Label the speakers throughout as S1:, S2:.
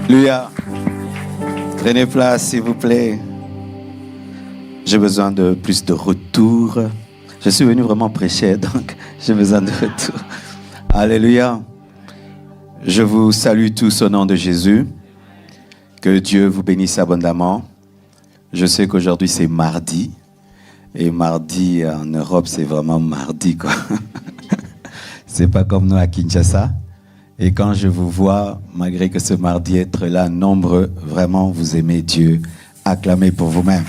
S1: Alléluia. Prenez place, s'il vous plaît. J'ai besoin de plus de retour. Je suis venu vraiment prêcher, donc j'ai besoin de retour. Alléluia. Je vous salue tous au nom de Jésus. Que Dieu vous bénisse abondamment. Je sais qu'aujourd'hui c'est mardi. Et mardi en Europe, c'est vraiment mardi, quoi. C'est pas comme nous à Kinshasa. Et quand je vous vois, malgré que ce mardi être là nombreux, vraiment vous aimez Dieu. Acclamez pour vous-même.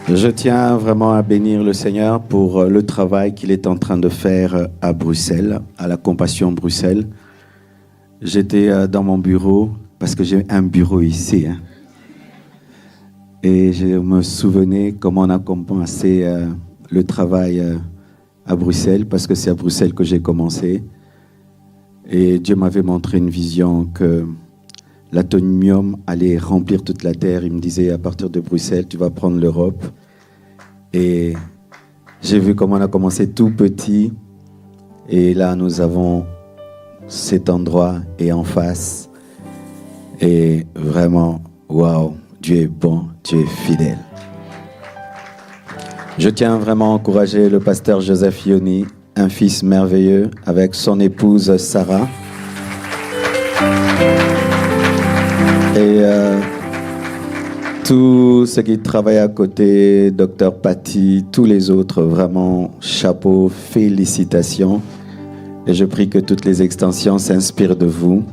S1: Je tiens vraiment à bénir le Seigneur pour le travail qu'il est en train de faire à Bruxelles, à la Compassion Bruxelles. J'étais dans mon bureau, parce que j'ai un bureau ici. Et je me souvenais comment on a commencé le travail à Bruxelles, parce que c'est à Bruxelles que j'ai commencé. Et Dieu m'avait montré une vision que l'atomium allait remplir toute la terre. Il me disait, à partir de Bruxelles, tu vas prendre l'Europe. Et j'ai vu comment on a commencé tout petit. Et là, nous avons cet endroit et en face. Et vraiment, waouh, Dieu est bon, Dieu est fidèle. Je tiens vraiment à encourager le pasteur Joseph Yoni, un fils merveilleux, avec son épouse Sarah. Et tous ceux qui travaillent à côté, Docteur Patty, tous les autres, vraiment, chapeau, félicitations. Et je prie que toutes les extensions s'inspirent de vous.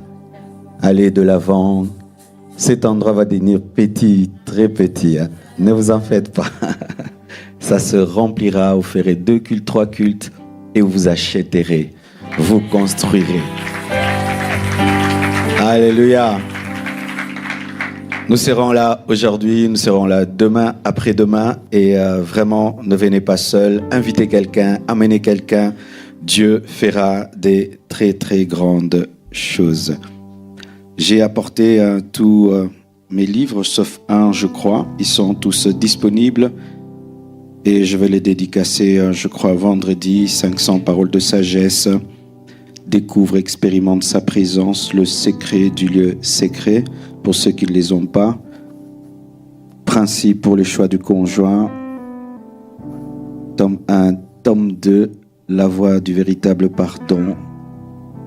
S1: Allez de l'avant. Cet endroit va devenir petit, très petit. Hein. Ne vous en faites pas. Ça se remplira. Vous ferez 2 cultes, 3 cultes et vous achèterez. Vous construirez. Alléluia. Nous serons là aujourd'hui, nous serons là demain, après-demain. Et vraiment, ne venez pas seul. Invitez quelqu'un, amenez quelqu'un. Dieu fera des très, très grandes choses. J'ai apporté tous mes livres, sauf un, je crois. Ils sont tous disponibles. Et je vais les dédicacer, je crois, vendredi. 500 paroles de sagesse. Découvre, expérimente sa présence. Le secret du lieu secret. Pour ceux qui ne les ont pas. Principe pour le choix du conjoint. Tome 1, tome 2. La voie du véritable pardon.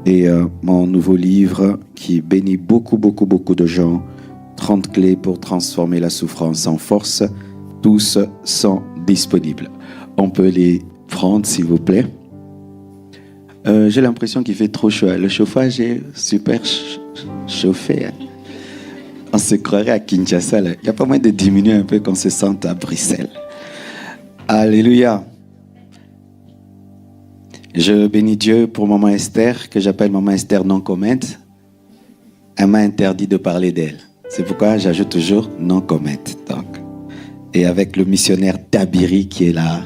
S1: Et mon nouveau livre qui bénit beaucoup de gens. 30 clés pour transformer la souffrance en force. Tous sont disponibles. On peut les prendre, s'il vous plaît. J'ai l'impression qu'il fait trop chaud. Le chauffage est super chauffé. On se croirait à Kinshasa. Il n'y a pas moyen de diminuer un peu qu'on se sente à Bruxelles. Alléluia. Je bénis Dieu pour Maman Esther, que j'appelle Maman Esther non comment. Elle m'a interdit de parler d'elle. C'est pourquoi j'ajoute toujours non comment. Donc. Et avec le missionnaire Tabiri qui est là.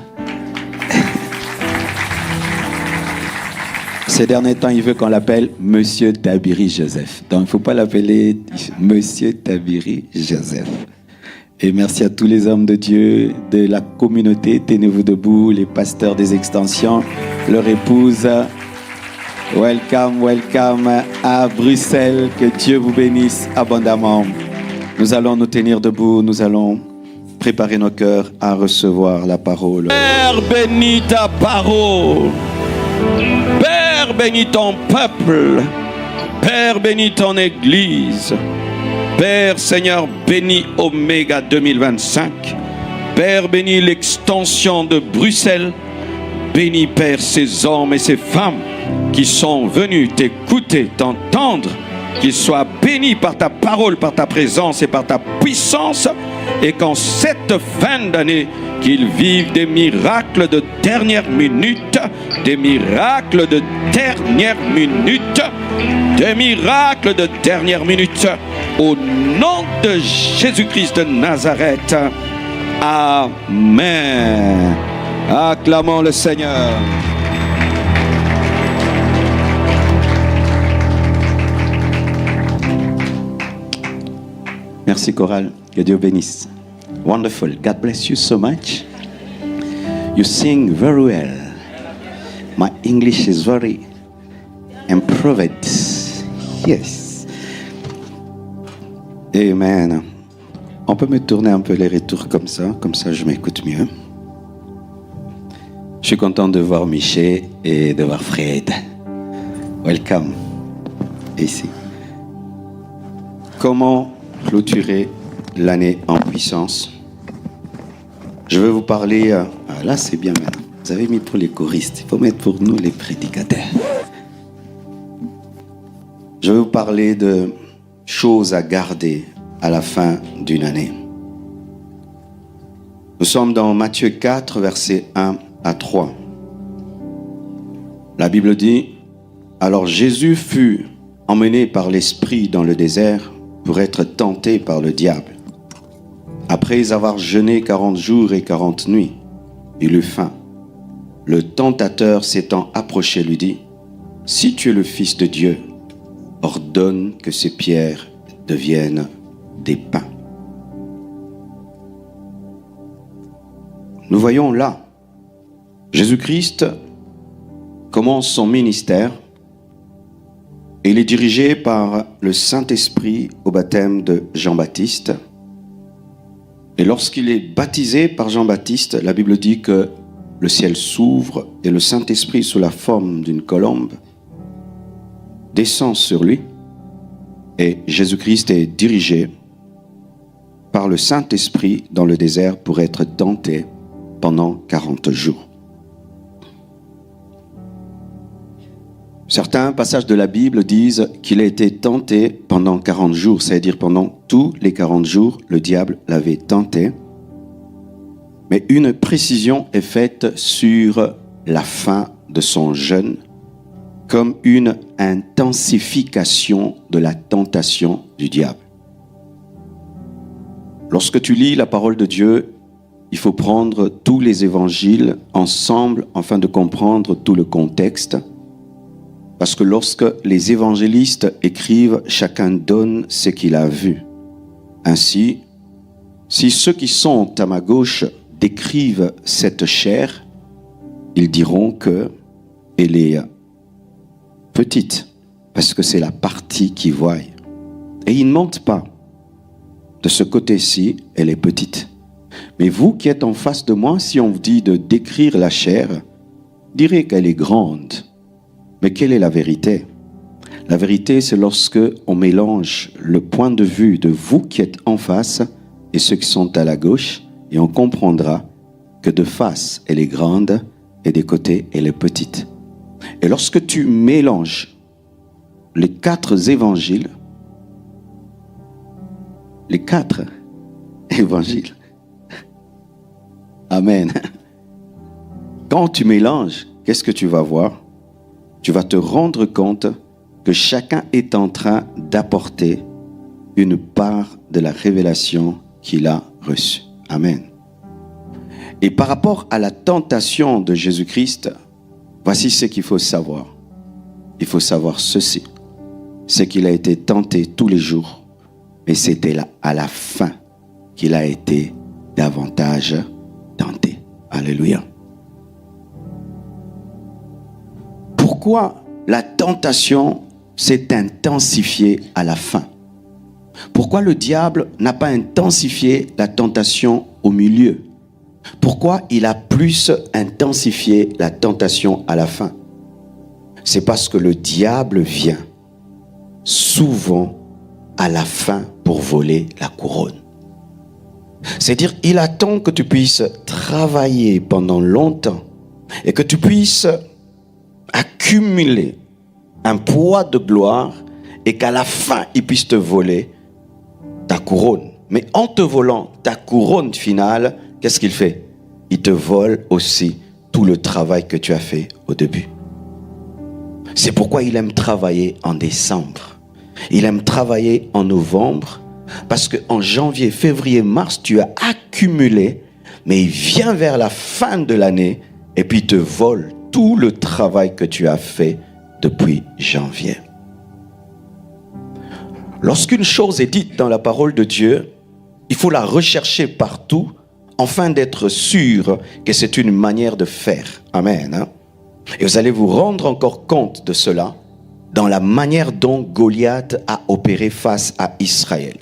S1: Ces derniers temps, il veut qu'on l'appelle Monsieur Tabiri Joseph. Donc, il ne faut pas l'appeler Monsieur Tabiri Joseph. Et merci à tous les hommes de Dieu, de la communauté. Tenez-vous debout, les pasteurs des extensions, leur épouse. Welcome, welcome à Bruxelles. Que Dieu vous bénisse abondamment. Nous allons nous tenir debout. Nous allons préparer nos cœurs à recevoir la parole.
S2: Père, bénis ta parole. Père, bénis ton peuple. Père, bénis ton église. Père, Seigneur, bénis Omega 2025. Père, bénis l'extension de Bruxelles. Bénis, Père, ces hommes et ces femmes qui sont venus t'écouter, t'entendre. Qu'ils soient bénis par ta parole, par ta présence et par ta puissance. Et qu'en cette fin d'année, qu'ils vivent des miracles de dernière minute. Des miracles de dernière minute. Des miracles de dernière minute. Au nom de Jésus-Christ de Nazareth. Amen. Acclamons le Seigneur.
S1: Merci Chorale, que Dieu bénisse. Wonderful, God bless you so much. You sing very well. My English is very Improved. Yes. Amen. On peut me tourner un peu les retours comme ça je m'écoute mieux. Je suis content de voir Michel et de voir Fred. Welcome. Ici. Comment clôturer l'année en puissance? Je vais vous parler... là, c'est bien maintenant. Vous avez mis pour les choristes. Il faut mettre pour nous les prédicateurs. Je vais vous parler de choses à garder à la fin d'une année. Nous sommes dans Matthieu 4, versets 1 à 3. La Bible dit, « Alors Jésus fut emmené par l'Esprit dans le désert pour être tenté par le diable. Après avoir jeûné 40 jours et 40 nuits, il eut faim. Le tentateur s'étant approché lui dit, « Si tu es le Fils de Dieu, ordonne que ces pierres deviennent des pains. » Nous voyons là, Jésus-Christ commence son ministère et il est dirigé par le Saint-Esprit au baptême de Jean-Baptiste. Et lorsqu'il est baptisé par Jean-Baptiste, la Bible dit que le ciel s'ouvre et le Saint-Esprit, sous la forme d'une colombe, descend sur lui. Et Jésus-Christ est dirigé par le Saint-Esprit dans le désert pour être tenté pendant 40 jours. Certains passages de la Bible disent qu'il a été tenté pendant 40 jours, c'est-à-dire pendant tous les 40 jours, le diable l'avait tenté. Mais une précision est faite sur la fin de son jeûne, comme une intensification de la tentation du diable. Lorsque tu lis la parole de Dieu, il faut prendre tous les évangiles ensemble afin de comprendre tout le contexte. Parce que lorsque les évangélistes écrivent, chacun donne ce qu'il a vu. Ainsi, si ceux qui sont à ma gauche décrivent cette chair, ils diront qu'elle est petite, parce que c'est la partie qui voit. Et ils ne mentent pas. De ce côté-ci, elle est petite. Mais vous qui êtes en face de moi, si on vous dit de décrire la chair, direz qu'elle est grande. Mais quelle est la vérité? La vérité, c'est lorsque on mélange le point de vue de vous qui êtes en face et ceux qui sont à la gauche, et on comprendra que de face, elle est grande et des côtés, elle est petite. Et lorsque tu mélanges les 4 évangiles, les 4 évangiles, amen. Quand tu mélanges, qu'est-ce que tu vas voir? Tu vas te rendre compte que chacun est en train d'apporter une part de la révélation qu'il a reçue. Amen. Et par rapport à la tentation de Jésus-Christ, voici ce qu'il faut savoir. Il faut savoir ceci. C'est qu'il a été tenté tous les jours, mais c'était là, à la fin qu'il a été davantage tenté. Alléluia. Pourquoi la tentation s'est intensifiée à la fin? Pourquoi le diable n'a pas intensifié la tentation au milieu? Pourquoi il a plus intensifié la tentation à la fin? C'est parce que le diable vient souvent à la fin pour voler la couronne. C'est-à-dire, il attend que tu puisses travailler pendant longtemps et que tu puisses accumuler un poids de gloire et qu'à la fin, il puisse te voler ta couronne. Mais en te volant ta couronne finale, qu'est-ce qu'il fait? Il te vole aussi tout le travail que tu as fait au début. C'est pourquoi il aime travailler en décembre. Il aime travailler en novembre, parce qu'en janvier, février, mars, tu as accumulé, mais il vient vers la fin de l'année et puis il te vole tout le travail que tu as fait depuis janvier. Lorsqu'une chose est dite dans la parole de Dieu, il faut la rechercher partout afin d'être sûr que c'est une manière de faire. Amen. Et vous allez vous rendre encore compte de cela dans la manière dont Goliath a opéré face à Israël.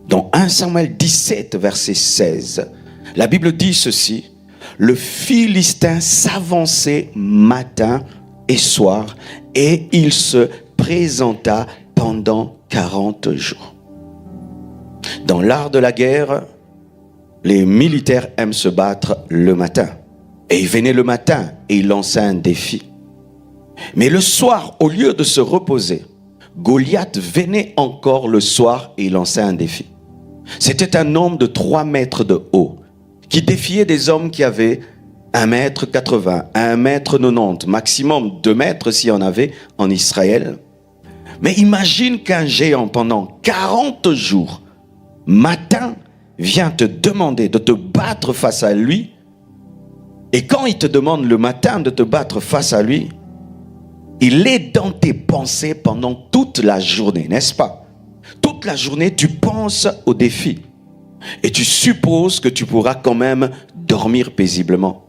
S1: Dans 1 Samuel 17, verset 16, la Bible dit ceci: le Philistin s'avançait matin et soir et il se présenta pendant 40 jours. Dans l'art de la guerre, les militaires aiment se battre le matin. Et il venait le matin et il lançait un défi. Mais le soir, au lieu de se reposer, Goliath venait encore le soir et il lançait un défi. C'était un homme de 3 mètres de haut qui défiait des hommes qui avaient 1m80, 1m90, maximum 2 mètres s'il y en avait en Israël. Mais imagine qu'un géant pendant 40 jours, matin, vient te demander de te battre face à lui. Et quand il te demande le matin de te battre face à lui, il est dans tes pensées pendant toute la journée, n'est-ce pas? Toute la journée, tu penses au défi. Et tu supposes que tu pourras quand même dormir paisiblement.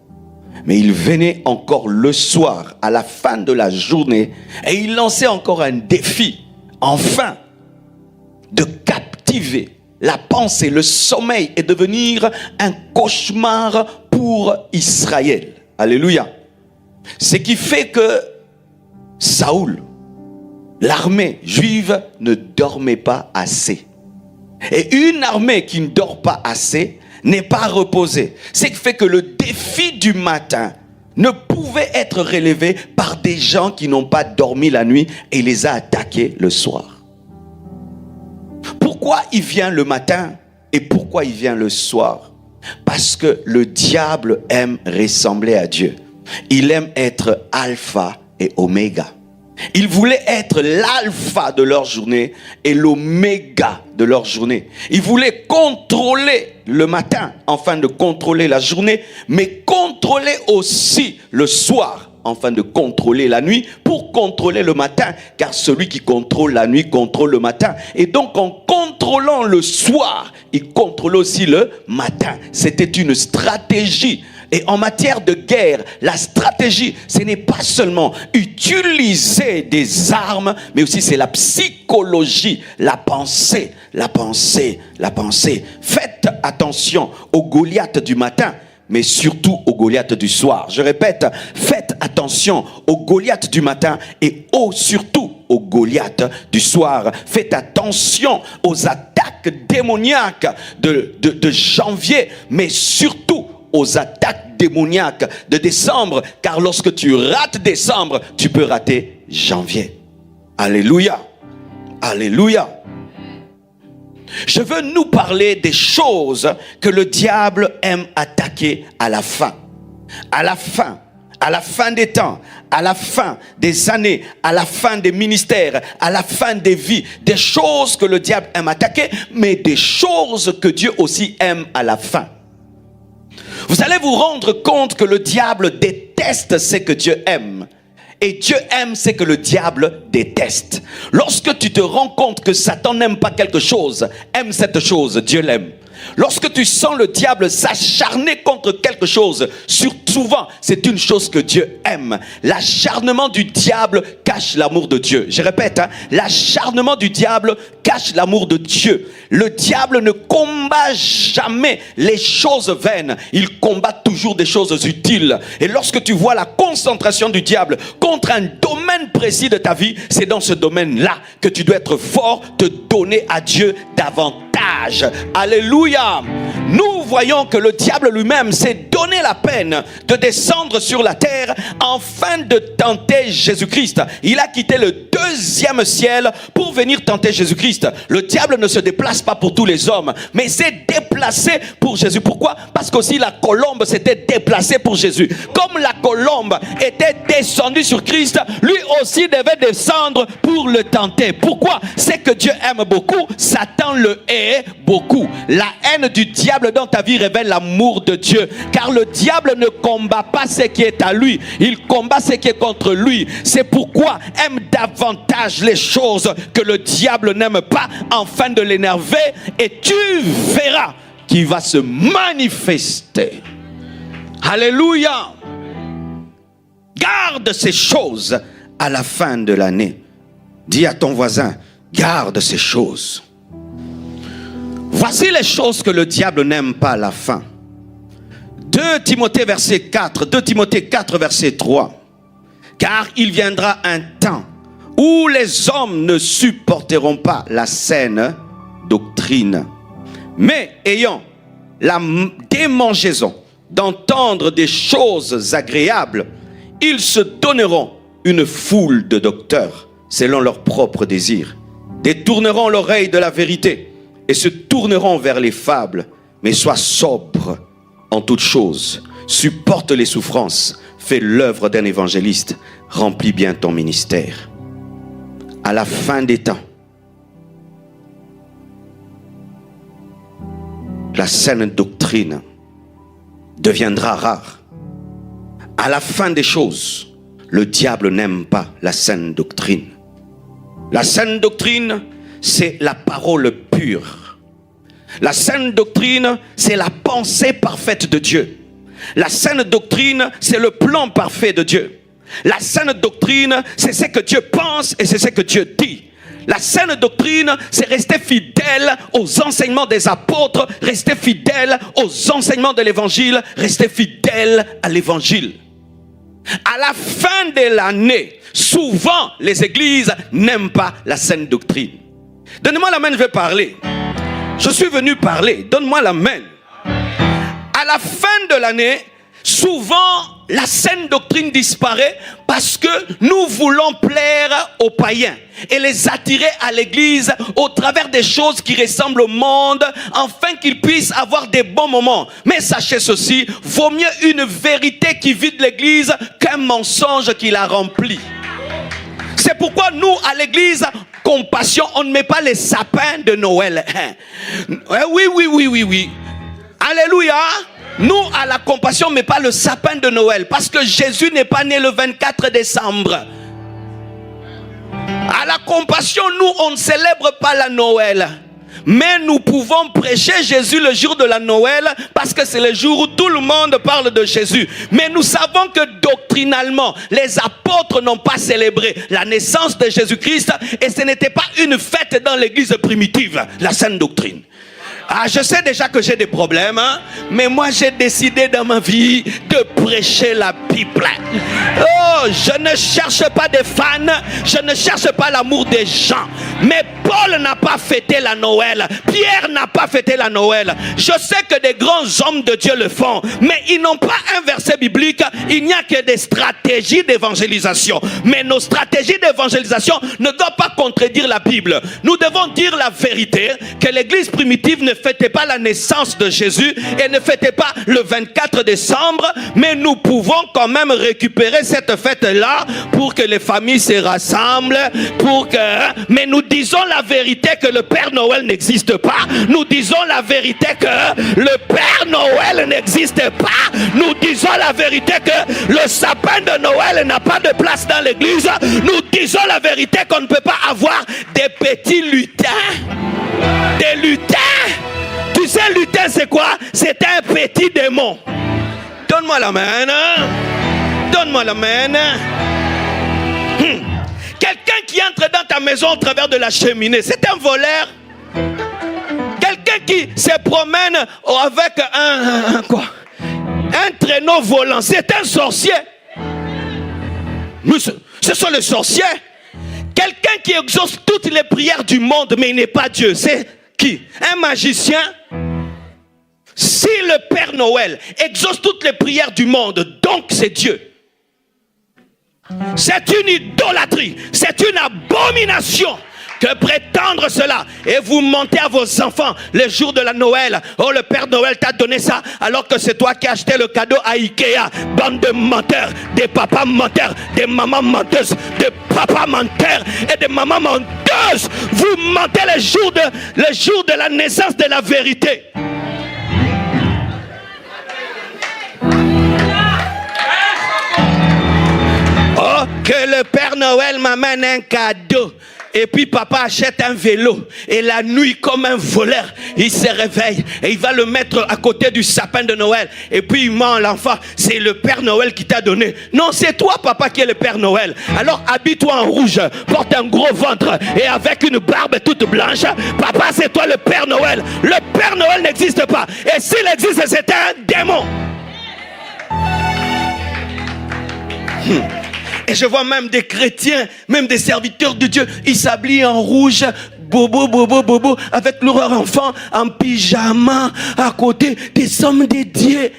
S1: Mais il venait encore le soir, à la fin de la journée, et il lançait encore un défi, enfin, de captiver la pensée, le sommeil, et devenir un cauchemar pour Israël. Alléluia. Ce qui fait que Saoul, l'armée juive, ne dormait pas assez. Et une armée qui ne dort pas assez n'est pas reposée. Ce qui fait que le défi du matin ne pouvait être relevé par des gens qui n'ont pas dormi la nuit et les a attaqués le soir. Pourquoi il vient le matin et pourquoi il vient le soir? Parce que le diable aime ressembler à Dieu. Il aime être alpha et oméga. Ils voulaient être l'alpha de leur journée et l'oméga de leur journée. Ils voulaient contrôler le matin afin de contrôler la journée, mais contrôler aussi le soir afin de contrôler la nuit pour contrôler le matin, car celui qui contrôle la nuit contrôle le matin. Et donc en contrôlant le soir, il contrôle aussi le matin. C'était une stratégie. Et en matière de guerre, la stratégie, ce n'est pas seulement utiliser des armes, mais aussi c'est la psychologie, la pensée, la pensée, la pensée. Faites attention aux Goliaths du matin, mais surtout aux Goliaths du soir. Je répète, faites attention aux Goliaths du matin et surtout aux Goliaths du soir. Faites attention aux attaques démoniaques de janvier, mais surtout aux attaques démoniaques de décembre, car lorsque tu rates décembre, tu peux rater janvier. Alléluia. Alléluia. Je veux nous parler des choses que le diable aime attaquer à la fin. À la fin. À la fin des temps, à la fin des années, à la fin des ministères, à la fin des vies, des choses que le diable aime attaquer, mais des choses que Dieu aussi aime à la fin. Vous allez vous rendre compte que le diable déteste ce que Dieu aime. Et Dieu aime ce que le diable déteste. Lorsque tu te rends compte que Satan n'aime pas quelque chose, aime cette chose, Dieu l'aime. Lorsque tu sens le diable s'acharner contre quelque chose, souvent c'est une chose que Dieu aime. L'acharnement du diable cache l'amour de Dieu. Je répète, l'acharnement du diable cache l'amour de Dieu. Le diable ne combat jamais les choses vaines. Il combat toujours des choses utiles. Et lorsque tu vois la concentration du diable contre un domaine précis de ta vie, c'est dans ce domaine-là que tu dois être fort, te donner à Dieu davantage. Alléluia. Nous voyons que le diable lui-même s'est donné la peine de descendre sur la terre afin de tenter Jésus-Christ. Il a quitté le 2e ciel pour venir tenter Jésus-Christ. Le diable ne se déplace pas pour tous les hommes, mais s'est déplacé pour Jésus. Pourquoi? Parce qu'aussi la colombe s'était déplacée pour Jésus. Comme la colombe était descendue sur Christ, lui aussi devait descendre pour le tenter. Pourquoi? C'est que Dieu aime beaucoup, Satan le hait beaucoup. La haine du diable dans ta vie révèle l'amour de Dieu, car le diable ne combat pas ce qui est à lui, il combat ce qui est contre lui. C'est pourquoi aime davantage les choses que le diable n'aime pas, afin de l'énerver, et tu verras qu'il va se manifester. Alléluia. Garde ces choses à la fin de l'année. Dis à ton voisin, garde ces choses. Voici les choses que le diable n'aime pas à la fin. 2 Timothée verset 4, 2 Timothée 4 verset 3. Car il viendra un temps où les hommes ne supporteront pas la saine doctrine, mais ayant la démangeaison d'entendre des choses agréables, ils se donneront une foule de docteurs selon leurs propres désirs, détourneront l'oreille de la vérité et se tourneront vers les fables. Mais sois sobre en toutes choses, supporte les souffrances, fais l'œuvre d'un évangéliste, remplis bien ton ministère. À la fin des temps, la saine doctrine deviendra rare. À la fin des choses, le diable n'aime pas la saine doctrine. La saine doctrine, c'est la parole pure. La saine doctrine, c'est la pensée parfaite de Dieu. La saine doctrine, c'est le plan parfait de Dieu. La saine doctrine, c'est ce que Dieu pense et c'est ce que Dieu dit. La saine doctrine, c'est rester fidèle aux enseignements des apôtres, rester fidèle aux enseignements de l'évangile, rester fidèle à l'évangile. À la fin de l'année, souvent les églises n'aiment pas la saine doctrine. Donnez-moi la main, je vais parler. Je suis venu parler, donne-moi la main. À la fin de l'année, souvent la saine doctrine disparaît parce que nous voulons plaire aux païens et les attirer à l'église au travers des choses qui ressemblent au monde, afin qu'ils puissent avoir des bons moments. Mais sachez ceci, vaut mieux une vérité qui vide l'église qu'un mensonge qui la remplit. C'est pourquoi nous, à l'église Compassion, on ne met pas les sapins de Noël. Oui. Alléluia. Nous, à la Compassion, on ne met pas le sapin de Noël parce que Jésus n'est pas né le 24 décembre. À la Compassion, nous, on ne célèbre pas la Noël. Mais nous pouvons prêcher Jésus le jour de la Noël parce que c'est le jour où tout le monde parle de Jésus. Mais nous savons que doctrinalement, les apôtres n'ont pas célébré la naissance de Jésus-Christ et ce n'était pas une fête dans l'église primitive, la saine doctrine. Ah, je sais déjà que j'ai des problèmes, hein? Mais moi j'ai décidé dans ma vie de prêcher la Bible. Oh, je ne cherche pas des fans, je ne cherche pas l'amour des gens. Mais Paul n'a pas fêté la Noël, Pierre n'a pas fêté la Noël. Je sais que des grands hommes de Dieu le font, mais ils n'ont pas un verset biblique. Il n'y a que des stratégies d'évangélisation. Mais nos stratégies d'évangélisation ne doivent pas contredire la Bible. Nous devons dire la vérité, que l'église primitive ne fêtait pas la naissance de Jésus et ne fêtait pas le 24 décembre, mais nous pouvons quand même récupérer cette fête-là pour que les familles se rassemblent, mais nous disons la vérité que le Père Noël n'existe pas. Nous disons la vérité que le Père Noël n'existe pas. Nous disons la vérité que le sapin de Noël n'a pas de place dans l'église. Nous disons la vérité qu'on ne peut pas avoir des petits lutins. Des lutins. Tu sais, lutin c'est quoi? C'est un petit démon. Donne-moi la main. Hein? Donne-moi la main. Quelqu'un qui entre dans ta maison au travers de la cheminée, c'est un voleur. Quelqu'un qui se promène avec un traîneau volant, c'est un sorcier. Ce sont les sorciers. Quelqu'un qui exauce toutes les prières du monde, mais il n'est pas Dieu, c'est qui? Un magicien. Si le Père Noël exauce toutes les prières du monde, donc c'est Dieu. C'est une idolâtrie, c'est une abomination que prétendre cela. Et vous mentez à vos enfants les jours de la Noël. Oh, le Père Noël t'a donné ça alors que c'est toi qui as acheté le cadeau à Ikea. Bande de menteurs, des papas menteurs, des mamans menteuses, des papas menteurs et des mamans menteuses. Vous mentez le jour de la naissance de la vérité. Oh, que le Père Noël m'amène un cadeau.
S2: Et puis papa achète un vélo. Et la nuit, comme un voleur, il se réveille. Et il va le mettre à côté du sapin de Noël. Et puis il ment à l'enfant. C'est le Père Noël qui t'a donné. Non, c'est toi papa qui est le Père Noël. Alors habille-toi en rouge. Porte un gros ventre. Et avec une barbe toute blanche. Papa, c'est toi le Père Noël. Le Père Noël n'existe pas. Et s'il existe, c'est un démon. Et je vois même des chrétiens, même des serviteurs de Dieu, ils s'habillent en rouge, bobo, avec leur enfant en pyjama, à côté des hommes dédiés.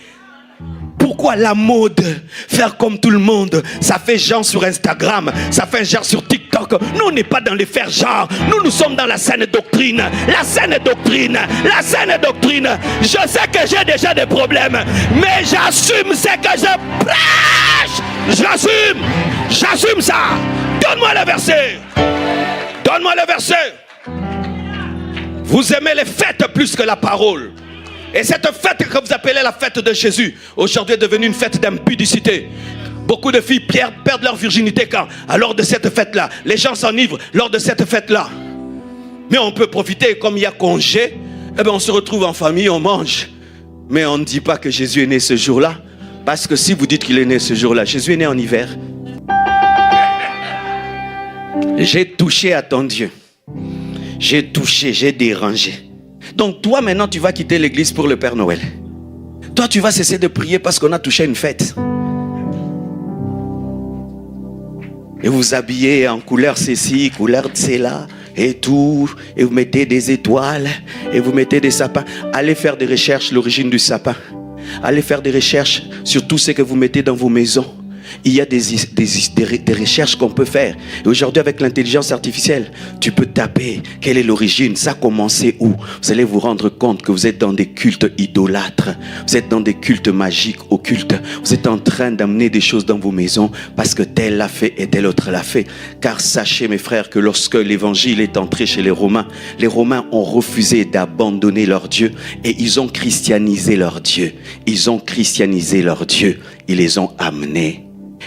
S2: Pourquoi la mode? Faire comme tout le monde. Ça fait genre sur Instagram, ça fait genre sur TikTok. Nous, on n'est pas dans les faire genre. Nous sommes dans la saine doctrine. La saine doctrine. La saine doctrine. Je sais que j'ai déjà des problèmes, mais j'assume ce que je prêche. J'assume ça. Donne-moi le verset. Donne-moi le verset. Vous aimez les fêtes plus que la parole. Et cette fête que vous appelez la fête de Jésus, aujourd'hui est devenue une fête d'impudicité. Beaucoup de filles perdent leur virginité quand? Alors de cette fête-là. Les gens s'enivrent lors de cette fête-là. Mais on peut profiter, comme il y a congé, eh bien on se retrouve en famille, on mange. Mais on ne dit pas que Jésus est né ce jour-là. Parce que si vous dites qu'il est né ce jour-là, Jésus est né en hiver. J'ai touché à ton Dieu. J'ai touché, j'ai dérangé. Donc toi maintenant tu vas quitter l'église pour le Père Noël. Toi tu vas cesser de prier parce qu'on a touché une fête. Et vous vous habillez en couleur ceci, couleur cela et tout. Et vous mettez des étoiles et vous mettez des sapins. Allez faire des recherches l'origine du sapin. Allez faire des recherches sur tout ce que vous mettez dans vos maisons. Il y a des recherches qu'on peut faire. Et aujourd'hui, avec l'intelligence artificielle, tu peux taper quelle est l'origine, ça a commencé où. Vous allez vous rendre compte que vous êtes dans des cultes idolâtres. Vous êtes dans des cultes magiques, occultes. Vous êtes en train d'amener des choses dans vos maisons parce que tel l'a fait et tel autre l'a fait. Car sachez, mes frères, que lorsque l'évangile est entré chez les Romains ont refusé d'abandonner leur Dieu et ils ont christianisé leur Dieu. Ils ont christianisé leur Dieu. Ils les ont amenés.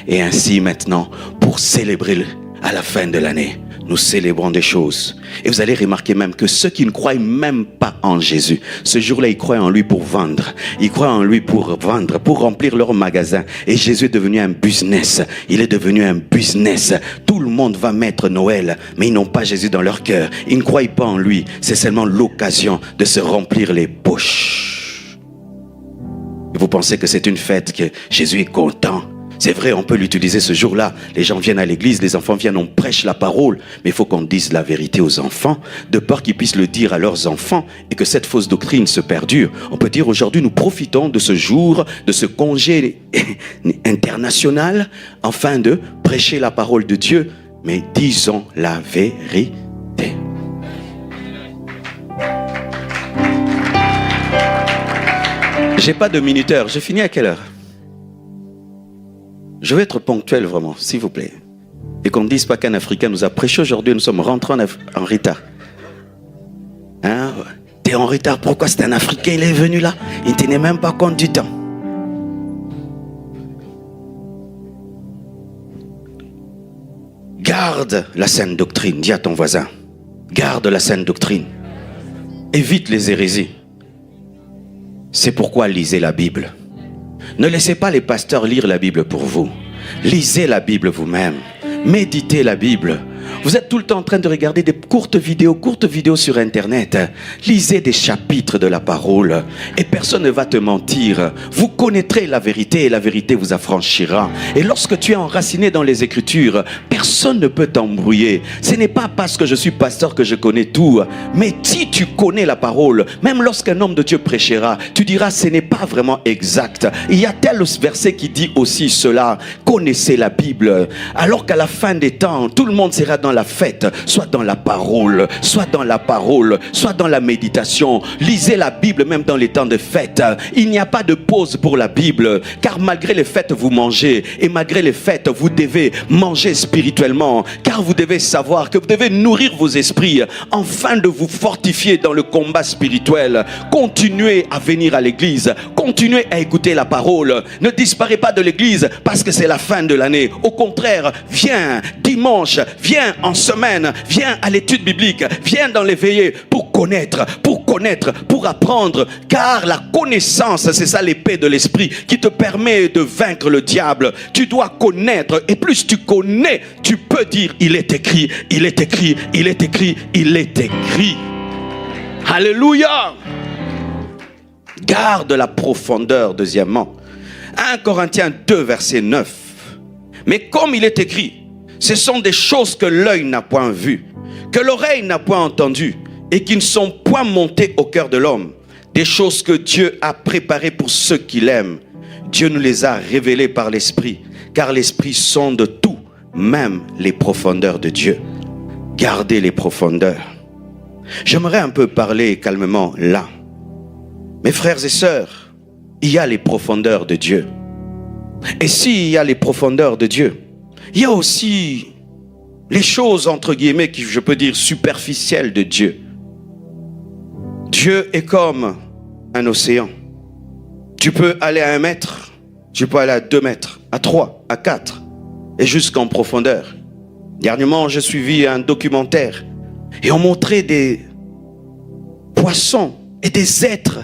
S2: Et ainsi maintenant, pour célébrer à la fin de l'année, nous célébrons des choses. Et vous allez remarquer même que ceux qui ne croient même pas en Jésus, ce jour-là, ils croient en lui pour vendre. Ils croient en lui pour vendre, pour remplir leur magasin. Et Jésus est devenu un business. Il est devenu un business. Tout le monde va mettre Noël, mais ils n'ont pas Jésus dans leur cœur. Ils ne croient pas en lui. C'est seulement l'occasion de se remplir les poches. Et vous pensez que c'est une fête, que Jésus est content? C'est vrai, on peut l'utiliser ce jour-là. Les gens viennent à l'église, les enfants viennent, on prêche la parole. Mais il faut qu'on dise la vérité aux enfants, de peur qu'ils puissent le dire à leurs enfants et que cette fausse doctrine se perdure. On peut dire aujourd'hui, nous profitons de ce jour, de ce congé international, afin de prêcher la parole de Dieu. Mais disons la vérité. J'ai pas de minuteur, j'ai fini à quelle heure? Je vais être ponctuel vraiment, s'il vous plaît. Et qu'on ne dise pas qu'un Africain nous a prêché aujourd'hui, nous sommes rentrés en retard. Hein? T'es en retard, pourquoi? C'est un Africain, il est venu là. Il ne tenait même pas compte du temps. Garde la saine doctrine, dis à ton voisin. Garde la saine doctrine. Évite les hérésies. C'est pourquoi lisez la Bible. Ne laissez pas les pasteurs lire la Bible pour vous. Lisez la Bible vous-même. Méditez la Bible. Vous êtes tout le temps en train de regarder des courtes vidéos sur Internet. Lisez des chapitres de la parole et personne ne va te mentir. Vous connaîtrez la vérité et la vérité vous affranchira. Et lorsque tu es enraciné dans les Écritures, personne ne peut t'embrouiller. Ce n'est pas parce que je suis pasteur que je connais tout. Mais si tu connais la parole, même lorsqu'un homme de Dieu prêchera, tu diras ce n'est pas vraiment exact. Il y a tel verset qui dit aussi cela. Connaissez la Bible. Alors qu'à la fin des temps, tout le monde sera dans la fête, soit dans la parole, soit dans la parole, soit dans la méditation. Lisez la Bible même dans les temps de fête. Il n'y a pas de pause pour la Bible, car malgré les fêtes vous mangez, et malgré les fêtes vous devez manger spirituellement, car vous devez savoir que vous devez nourrir vos esprits afin de vous fortifier dans le combat spirituel. Continuez à venir à l'église, continuez à écouter la parole. Ne disparez pas de l'église parce que c'est la fin de l'année. Au contraire, viens dimanche, viens viens en semaine, viens à l'étude biblique, viens dans les veillées pour connaître, pour apprendre. Car la connaissance, c'est ça l'épée de l'esprit qui te permet de vaincre le diable. Tu dois connaître, et plus tu connais, tu peux dire il est écrit, il est écrit, il est écrit, il est écrit. Alléluia. Garde la profondeur, deuxièmement. 1 Corinthiens 2, verset 9. Mais comme il est écrit, ce sont des choses que l'œil n'a point vues, que l'oreille n'a point entendues, et qui ne sont point montées au cœur de l'homme. Des choses que Dieu a préparées pour ceux qui l'aiment. Dieu nous les a révélées par l'Esprit, car l'Esprit sonde tout, même les profondeurs de Dieu. Gardez les profondeurs. J'aimerais un peu parler calmement là. Mes frères et sœurs, il y a les profondeurs de Dieu. Et s'il y a les profondeurs de Dieu, il y a aussi les choses, entre guillemets, qui je peux dire superficielles de Dieu. Dieu est comme un océan. Tu peux aller à 1 mètre, tu peux aller à 2 mètres, à 3, à 4, et jusqu'en profondeur. Dernièrement, j'ai suivi un documentaire et on montrait des poissons et des êtres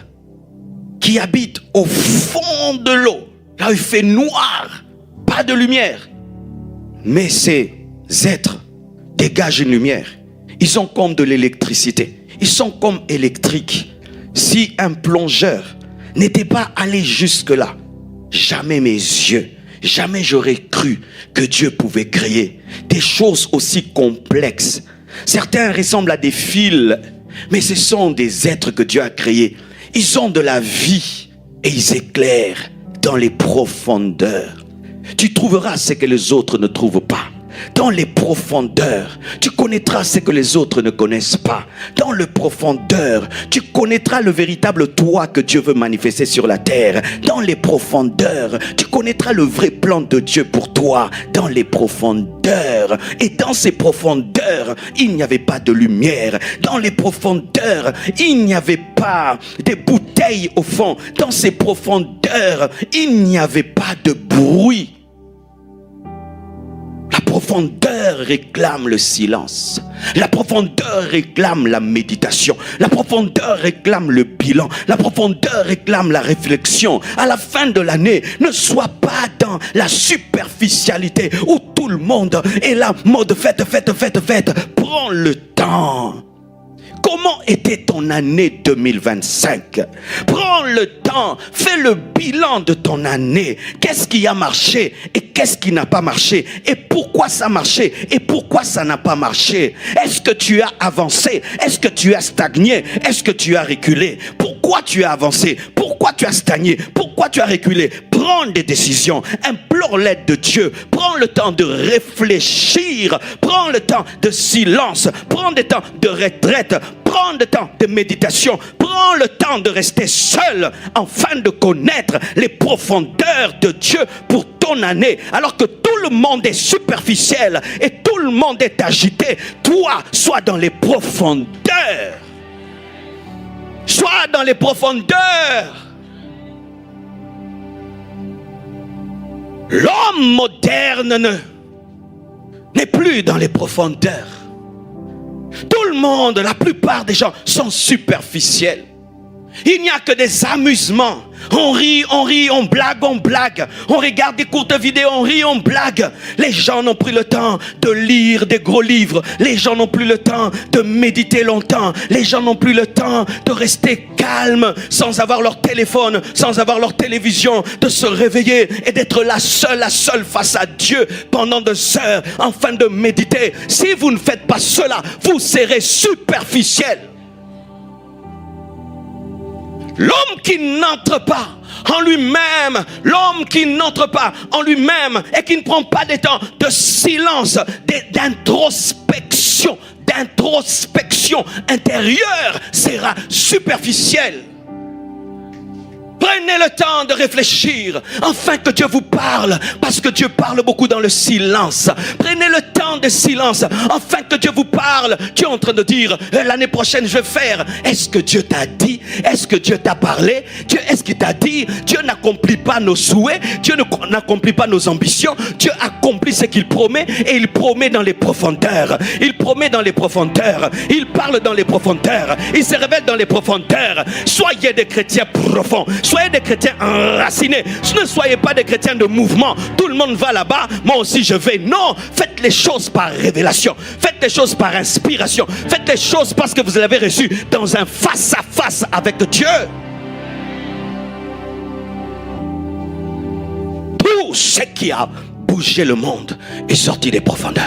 S2: qui habitent au fond de l'eau. Là où il fait noir, pas de lumière. Mais ces êtres dégagent une lumière. Ils sont comme de l'électricité. Ils sont comme électriques. Si un plongeur n'était pas allé jusque-là, jamais mes yeux, jamais j'aurais cru que Dieu pouvait créer des choses aussi complexes. Certains ressemblent à des fils, mais ce sont des êtres que Dieu a créés. Ils ont de la vie et ils éclairent dans les profondeurs. Tu trouveras ce que les autres ne trouvent pas. Dans les profondeurs, tu connaîtras ce que les autres ne connaissent pas. Dans les profondeurs, tu connaîtras le véritable toi que Dieu veut manifester sur la terre. Dans les profondeurs, tu connaîtras le vrai plan de Dieu pour toi. Dans les profondeurs. Et dans ces profondeurs, il n'y avait pas de lumière. Dans les profondeurs, il n'y avait pas des bouteilles au fond. Dans ces profondeurs, il n'y avait pas de bruit. La profondeur réclame le silence. La profondeur réclame la méditation. La profondeur réclame le bilan. La profondeur réclame la réflexion. À la fin de l'année, ne sois pas dans la superficialité où tout le monde est là, mode fête. Prends le temps. Comment était ton année 2025? Prends le temps, fais le bilan de ton année. Qu'est-ce qui a marché et qu'est-ce qui n'a pas marché? Et pourquoi ça a marché et pourquoi ça n'a pas marché? Est-ce que tu as avancé? Est-ce que tu as stagné? Est-ce que tu as reculé? Pourquoi tu as avancé? Pourquoi tu as stagné? Pourquoi tu as reculé? Prends des décisions, implore l'aide de Dieu, prends le temps de réfléchir, prends le temps de silence, prends le temps de retraite, prends le temps de méditation, prends le temps de rester seul afin de connaître les profondeurs de Dieu pour ton année. Alors que tout le monde est superficiel et tout le monde est agité, toi, sois dans les profondeurs. Sois dans les profondeurs. L'homme moderne n'est plus dans les profondeurs. Tout le monde, la plupart des gens sont superficiels. Il n'y a que des amusements. On rit, on blague. On regarde des courtes vidéos, on rit, on blague. Les gens n'ont plus le temps de lire des gros livres. Les gens n'ont plus le temps de méditer longtemps. Les gens n'ont plus le temps de rester calmes sans avoir leur téléphone, sans avoir leur télévision, de se réveiller et d'être la seule face à Dieu pendant 2 heures afin de méditer. Si vous ne faites pas cela, vous serez superficiel. L'homme qui n'entre pas en lui-même, l'homme qui n'entre pas en lui-même et qui ne prend pas des temps de silence, d'introspection intérieure sera superficiel. Prenez le temps de réfléchir, afin que Dieu vous parle, parce que Dieu parle beaucoup dans le silence. Prenez le temps de silence, afin que Dieu vous parle. Dieu est en train de dire, l'année prochaine je vais faire. Est-ce que Dieu t'a dit? Est-ce que Dieu t'a parlé? Dieu, est-ce qu'il t'a dit? Dieu n'accomplit pas nos souhaits, Dieu n'accomplit pas nos ambitions. Dieu accomplit ce qu'il promet, et il promet dans les profondeurs. Il promet dans les profondeurs. Il parle dans les profondeurs. Il se révèle dans les profondeurs. Soyez des chrétiens profonds. Soyez des chrétiens enracinés. Ne soyez pas des chrétiens de mouvement. Tout le monde va là-bas, moi aussi je vais. Non, faites les choses par révélation. Faites les choses par inspiration. Faites les choses parce que vous l'avez reçu dans un face-à-face avec Dieu. Tout ce qui a bougé le monde est sorti des profondeurs.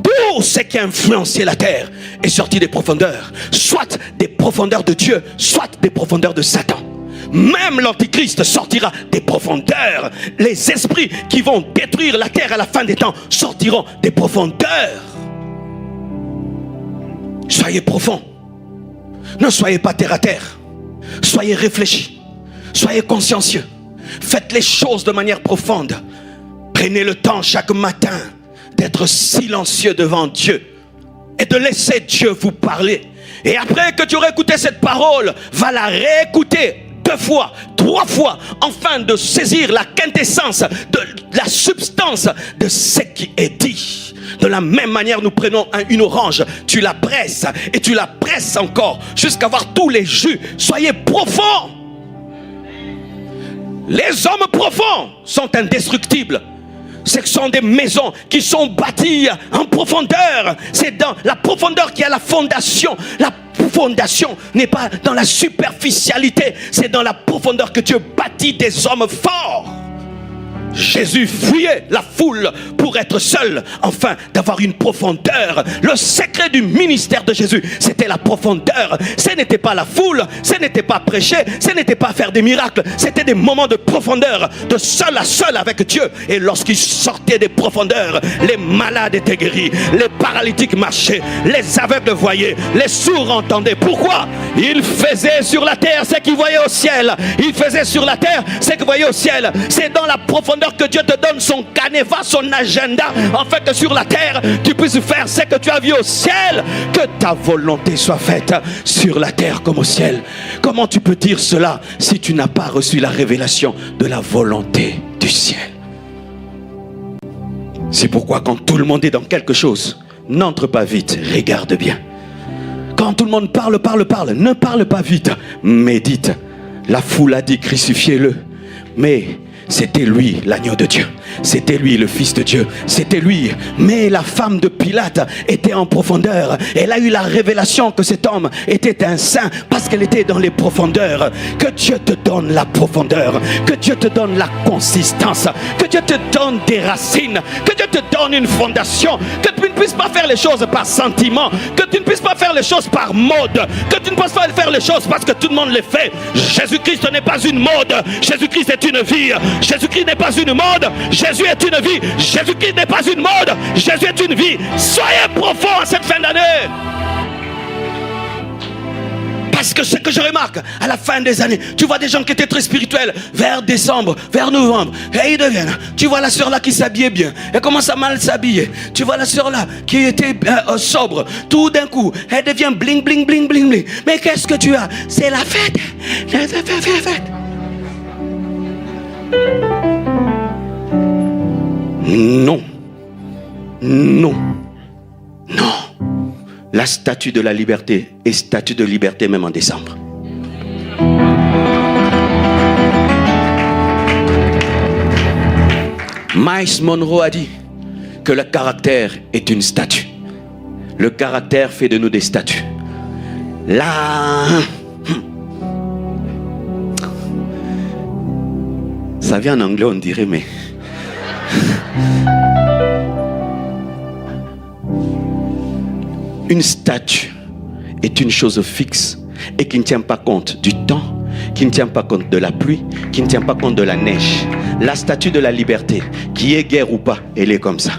S2: Tout ce qui a influencé la terre est sorti des profondeurs. Soit des profondeurs de Dieu, soit des profondeurs de Satan. Même l'Antichrist sortira des profondeurs. Les esprits qui vont détruire la terre à la fin des temps sortiront des profondeurs. Soyez profonds. Ne soyez pas terre à terre. Soyez réfléchis. Soyez consciencieux. Faites les choses de manière profonde. Prenez le temps chaque matin d'être silencieux devant Dieu et de laisser Dieu vous parler. Et après que tu auras écouté cette parole, va la réécouter 2 fois, 3 fois, afin de saisir la quintessence de la substance de ce qui est dit. De la même manière, nous prenons une orange, tu la presses et tu la presses encore jusqu'à avoir tous les jus. Soyez profonds. Les hommes profonds sont indestructibles. Ce sont des maisons qui sont bâties en profondeur. C'est dans la profondeur qu'il y a la fondation. La fondation n'est pas dans la superficialité. C'est dans la profondeur que Dieu bâtit des hommes forts. Jésus fuyait la foule pour être seul, afin d'avoir une profondeur. Le secret du ministère de Jésus, c'était la profondeur. Ce n'était pas la foule, ce n'était pas prêcher, ce n'était pas faire des miracles. C'était des moments de profondeur, de seul à seul avec Dieu. Et lorsqu'il sortait des profondeurs, les malades étaient guéris, les paralytiques marchaient, les aveugles voyaient, les sourds entendaient. Pourquoi? Il faisait sur la terre ce qu'il voyait au ciel. Il faisait sur la terre ce qu'il voyait au ciel. C'est dans la profondeur que Dieu te donne son canevas, son agenda, afin que sur la terre tu puisses faire ce que tu as vu au ciel. Que ta volonté soit faite sur la terre comme au ciel. Comment tu peux dire cela si tu n'as pas reçu la révélation de la volonté du ciel? C'est pourquoi quand tout le monde est dans quelque chose, n'entre pas vite, regarde bien. Quand tout le monde parle, ne parle pas vite, médite. La foule a dit crucifiez-le, mais c'était lui l'agneau de Dieu, c'était lui le fils de Dieu, c'était lui. Mais la femme de Pilate était en profondeur. Elle a eu la révélation que cet homme était un saint parce qu'elle était dans les profondeurs. Que Dieu te donne la profondeur, que Dieu te donne la consistance, que Dieu te donne des racines, que Dieu te donne une fondation, que tu ne puisses pas faire les choses par sentiment, que tu ne puisses pas faire les choses par mode, que tu ne puisses pas faire les choses parce que tout le monde les fait. Jésus-Christ n'est pas une mode, Jésus-Christ est une vie. Jésus-Christ n'est pas une mode, Jésus est une vie. Jésus-Christ n'est pas une mode, Jésus est une vie. Soyez profonds en cette fin d'année. Parce que ce que je remarque à la fin des années, tu vois des gens qui étaient très spirituels vers décembre, vers novembre, et ils deviennent. Tu vois la sœur là qui s'habillait bien, elle commence à mal s'habiller. Tu vois la sœur là qui était sobre, tout d'un coup, elle devient bling bling bling bling bling. Mais qu'est-ce que tu as? C'est la fête. La fête. Non. La statue de la liberté est statue de liberté même en décembre. Miles Monroe a dit que le caractère est une statue. Le caractère fait de nous des statues. Ça vient en anglais, on dirait, mais... Une statue est une chose fixe et qui ne tient pas compte du temps, qui ne tient pas compte de la pluie, qui ne tient pas compte de la neige. La statue de la liberté, qui est guerre ou pas, elle est comme ça.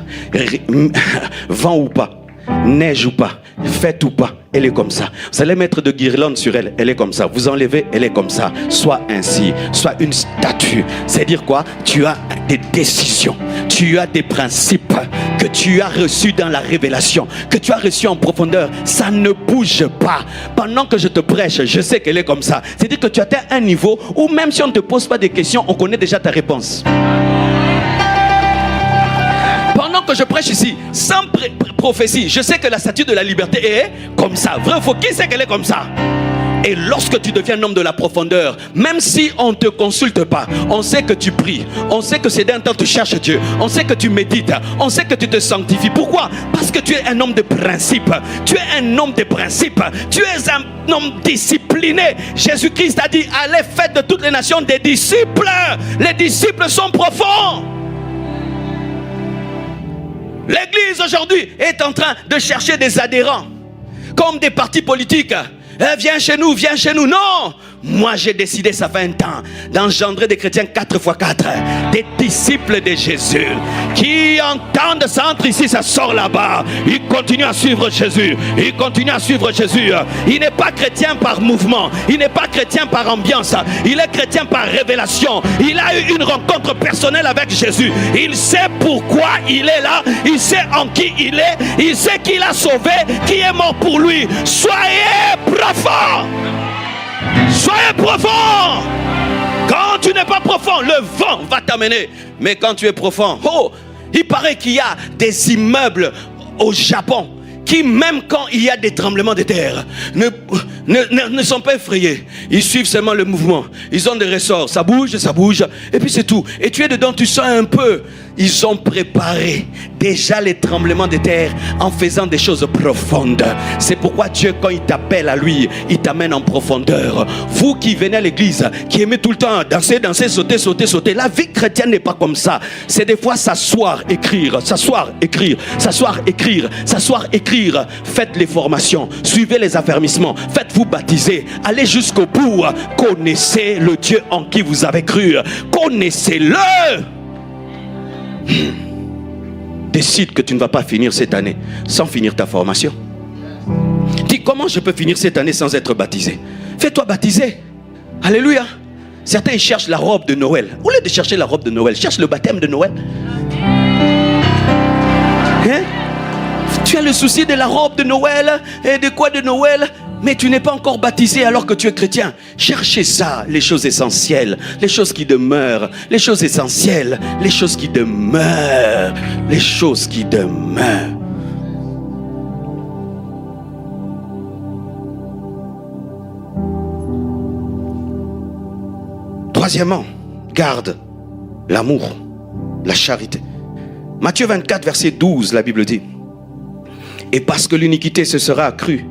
S2: Vent ou pas,
S1: neige ou pas, fête ou pas, elle est comme ça. Vous allez mettre de guirlandes sur elle, elle est comme ça. Vous enlevez, elle est comme ça. Soit ainsi, soit une statue. C'est dire quoi? Tu as des décisions, tu as des principes que tu as reçus dans la révélation, que tu as reçus en profondeur. Ça ne bouge pas. Pendant que je te prêche, je sais qu'elle est comme ça. C'est-à-dire que tu atteins un niveau où même si on ne te pose pas des questions, on connaît déjà ta réponse. Pendant que je prêche ici, sans prophétie, je sais que la statue de la liberté est comme ça. Vrai ou faux? Qui sait qu'elle est comme ça? Et lorsque tu deviens un homme de la profondeur, même si on ne te consulte pas, on sait que tu pries, on sait que c'est d'un temps tu cherches Dieu, on sait que tu médites, on sait que tu te sanctifies. Pourquoi? Parce que tu es un homme de principe. Tu es un homme de principe. Tu es un homme discipliné. Jésus-Christ a dit, allez, faites de toutes les nations des disciples. Les disciples sont profonds. L'église aujourd'hui est en train de chercher des adhérents, comme des partis politiques. Viens chez nous, viens chez nous. Non! Moi j'ai décidé, ça fait un temps, d'engendrer des chrétiens 4x4, des disciples de Jésus, qui entendent ça entre ici, ça sort là-bas. Ils continuent à suivre Jésus. Ils continuent à suivre Jésus. Il n'est pas chrétien par mouvement. Il n'est pas chrétien par ambiance. Il est chrétien par révélation. Il a eu une rencontre personnelle avec Jésus. Il sait pourquoi il est là. Il sait en qui il est. Il sait qu'il a sauvé, qui est mort pour lui. Soyez profonds. Soyez profond. Quand tu n'es pas profond, le vent va t'amener. Mais quand tu es profond, oh, il paraît qu'il y a des immeubles au Japon qui, même quand il y a des tremblements de terre, ne sont pas effrayés. Ils suivent seulement le mouvement. Ils ont des ressorts. Ça bouge, et puis c'est tout. Et tu es dedans, tu sens un peu. Ils ont préparé déjà les tremblements de terre en faisant des choses profondes. C'est pourquoi Dieu, quand il t'appelle à lui, il t'amène en profondeur. Vous qui venez à l'église, qui aimez tout le temps danser, sauter, la vie chrétienne n'est pas comme ça. C'est des fois s'asseoir, écrire, s'asseoir, écrire, s'asseoir, écrire, s'asseoir, écrire. Faites les formations, suivez les affermissements, faites-vous baptiser, allez jusqu'au bout. Connaissez le Dieu en qui vous avez cru. Connaissez-le. Décide que tu ne vas pas finir cette année sans finir ta formation. Dis, comment je peux finir cette année sans être baptisé? Fais-toi baptiser. Alléluia. Certains cherchent la robe de Noël. Au lieu de chercher la robe de Noël, cherche le baptême de Noël. Hein? Tu as le souci de la robe de Noël et de quoi de Noël, mais tu n'es pas encore baptisé alors que tu es chrétien. Cherchez ça, les choses essentielles, les choses qui demeurent, les choses essentielles, les choses qui demeurent, les choses qui demeurent. Troisièmement, garde l'amour, la charité. Matthieu 24, verset 12, la Bible dit: et parce que l'iniquité se sera accrue,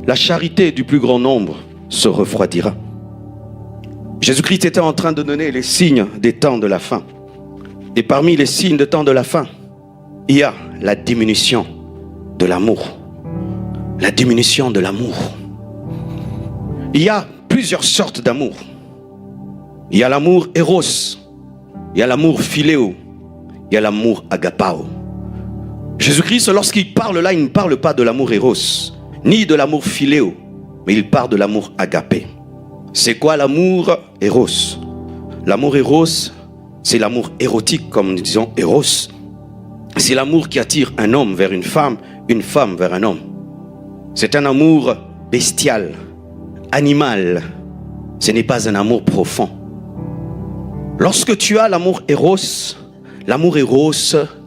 S1: la charité du plus grand nombre se refroidira. Jésus-Christ était en train de donner les signes des temps de la fin. Et parmi les signes des temps de la fin, il y a la diminution de l'amour. La diminution de l'amour. Il y a plusieurs sortes d'amour. Il y a l'amour éros, il y a l'amour philéo, il y a l'amour agapao. Jésus-Christ, lorsqu'il parle là, il ne parle pas de l'amour éros, ni de l'amour philéo, mais il parle de l'amour agapé. C'est quoi l'amour éros? L'amour éros, c'est l'amour érotique, comme nous disons éros. C'est l'amour qui attire un homme vers une femme vers un homme. C'est un amour bestial, animal. Ce n'est pas un amour profond. Lorsque tu as l'amour éros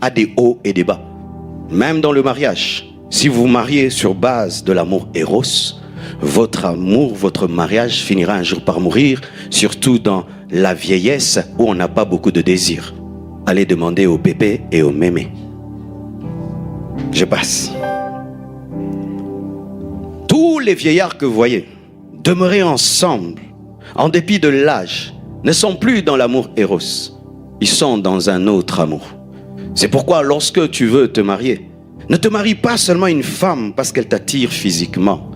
S1: a des hauts et des bas. Même dans le mariage, si vous vous mariez sur base de l'amour éros, votre amour, votre mariage finira un jour par mourir, surtout dans la vieillesse où on n'a pas beaucoup de désir. Allez demander au pépé et au mémé. Je passe. Tous les vieillards que vous voyez demeurer ensemble, en dépit de l'âge, ne sont plus dans l'amour éros. Ils sont dans un autre amour. C'est pourquoi lorsque tu veux te marier, ne te marie pas seulement une femme parce qu'elle t'attire physiquement.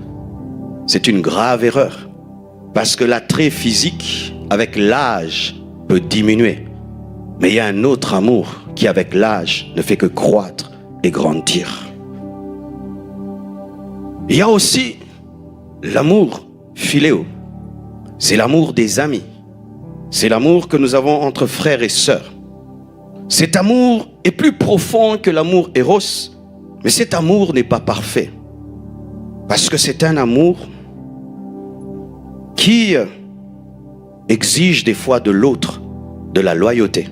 S1: C'est une grave erreur. Parce que l'attrait physique, avec l'âge, peut diminuer. Mais il y a un autre amour qui, avec l'âge, ne fait que croître et grandir.
S2: Il y a aussi l'amour philéo. C'est l'amour des amis. C'est l'amour que nous avons entre frères et sœurs. Cet amour est plus profond que l'amour éros, mais cet amour n'est pas parfait. Parce que c'est un amour qui exige des fois de l'autre de la loyauté,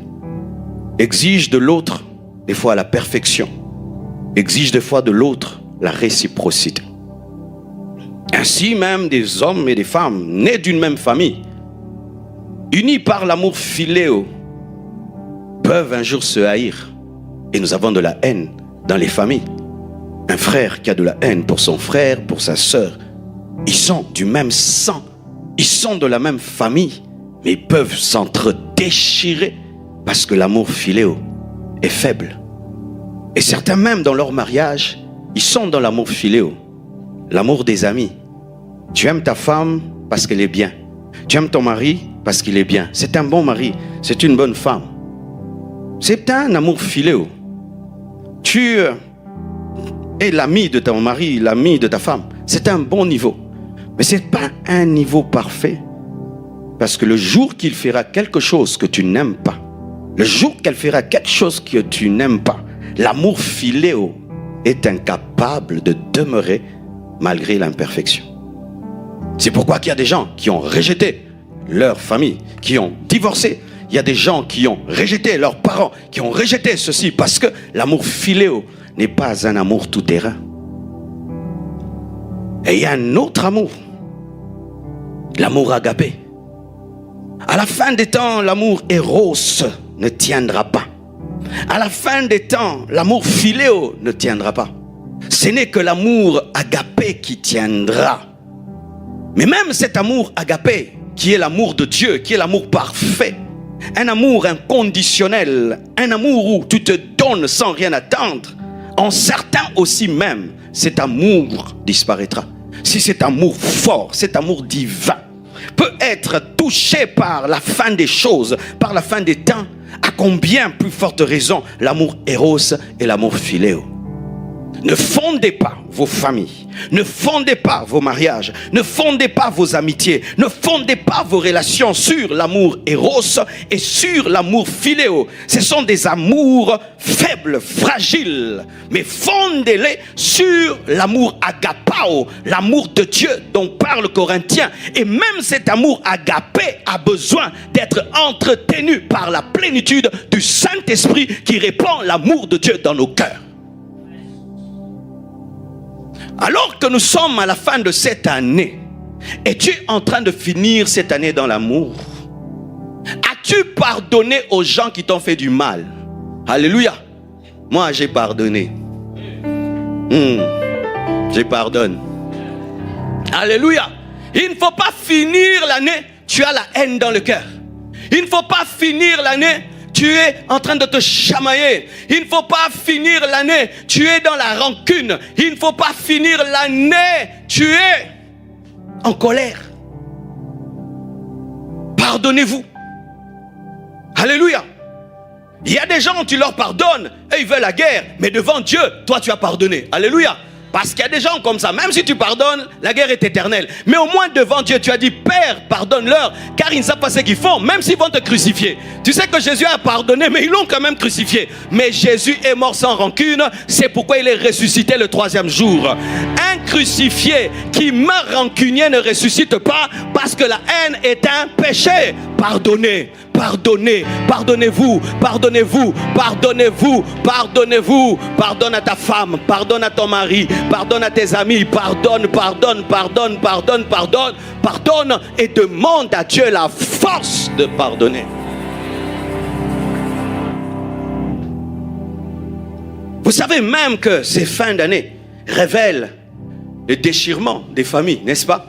S2: exige de l'autre des fois la perfection, exige des fois de l'autre la réciprocité. Ainsi même des hommes et des femmes nés d'une même famille, unis par l'amour philéo, peuvent un jour se haïr. Et nous avons de la haine dans les familles. Un frère qui a de la haine pour son frère, pour sa sœur, ils sont du même sang, ils sont de la même famille, mais ils peuvent s'entre-déchirer parce que l'amour philéo est faible. Et certains même dans leur mariage, ils sont dans l'amour philéo, l'amour des amis. Tu aimes ta femme parce qu'elle est bien. Tu aimes ton mari parce qu'il est bien. C'est un bon mari, c'est une bonne femme. C'est un amour philéo. Tu es l'ami de ton mari, l'ami de ta femme. C'est un bon niveau. Mais ce n'est pas un niveau parfait. Parce que le jour qu'il fera quelque chose que tu n'aimes pas, le jour qu'elle fera quelque chose que tu n'aimes pas, l'amour philéo est incapable de demeurer malgré l'imperfection. C'est pourquoi il y a des gens qui ont rejeté leur famille, qui ont divorcé. Il y a des gens qui ont rejeté leurs parents, qui ont rejeté ceci, parce que l'amour philéo n'est pas un amour tout-terrain. Et il y a un autre amour, l'amour agapé. À la fin des temps, l'amour éros ne tiendra pas. À la fin des temps, l'amour philéo ne tiendra pas. Ce n'est que l'amour agapé qui tiendra. Mais même cet amour agapé, qui est l'amour de Dieu, qui est l'amour parfait, un amour inconditionnel, un amour où tu te donnes sans rien attendre, en certains aussi même, cet amour disparaîtra. Si cet amour fort, cet amour divin, peut être touché par la fin des choses, par la fin des temps, à combien plus forte raison l'amour éros et l'amour philéo. Ne fondez pas vos familles, ne fondez pas vos mariages, ne fondez pas vos amitiés, ne fondez pas vos relations sur l'amour éros et sur l'amour philéo. Ce sont des amours faibles, fragiles, mais fondez-les sur l'amour agapao, l'amour de Dieu dont parle Corinthiens. Et même cet amour agapé a besoin d'être entretenu par la plénitude du Saint-Esprit qui répand l'amour de Dieu dans nos cœurs. Alors que nous sommes à la fin de cette année, es-tu en train de finir cette année dans l'amour? As-tu pardonné aux gens qui t'ont fait du mal? Alléluia. Moi, j'ai pardonné. Je pardonne. Alléluia. Il ne faut pas finir l'année, tu as la haine dans le cœur. Il ne faut pas finir l'année, tu es en train de te chamailler. Il ne faut pas finir l'année, tu es dans la rancune. Il ne faut pas finir l'année, tu es en colère. Pardonnez-vous. Alléluia. Il y a des gens, tu leur pardonnes et ils veulent la guerre. Mais devant Dieu, toi tu as pardonné. Alléluia. Parce qu'il y a des gens comme ça, même si tu pardonnes, la guerre est éternelle. Mais au moins devant Dieu, tu as dit, Père, pardonne-leur, car ils ne savent pas ce qu'ils font, même s'ils vont te crucifier. Tu sais que Jésus a pardonné, mais ils l'ont quand même crucifié. Mais Jésus est mort sans rancune, c'est pourquoi il est ressuscité le 3e jour. Un crucifié qui meurt rancunier ne ressuscite pas, parce que la haine est un péché. Pardonnez. Pardonnez, pardonnez-vous, pardonnez-vous, pardonnez-vous, pardonnez-vous. Pardonne à ta femme, pardonne à ton mari, pardonne à tes amis, pardonne, pardonne, pardonne, pardonne, pardonne, pardonne et demande à Dieu la force de pardonner. Vous savez même que ces fins d'année révèlent le déchirement des familles, n'est-ce pas?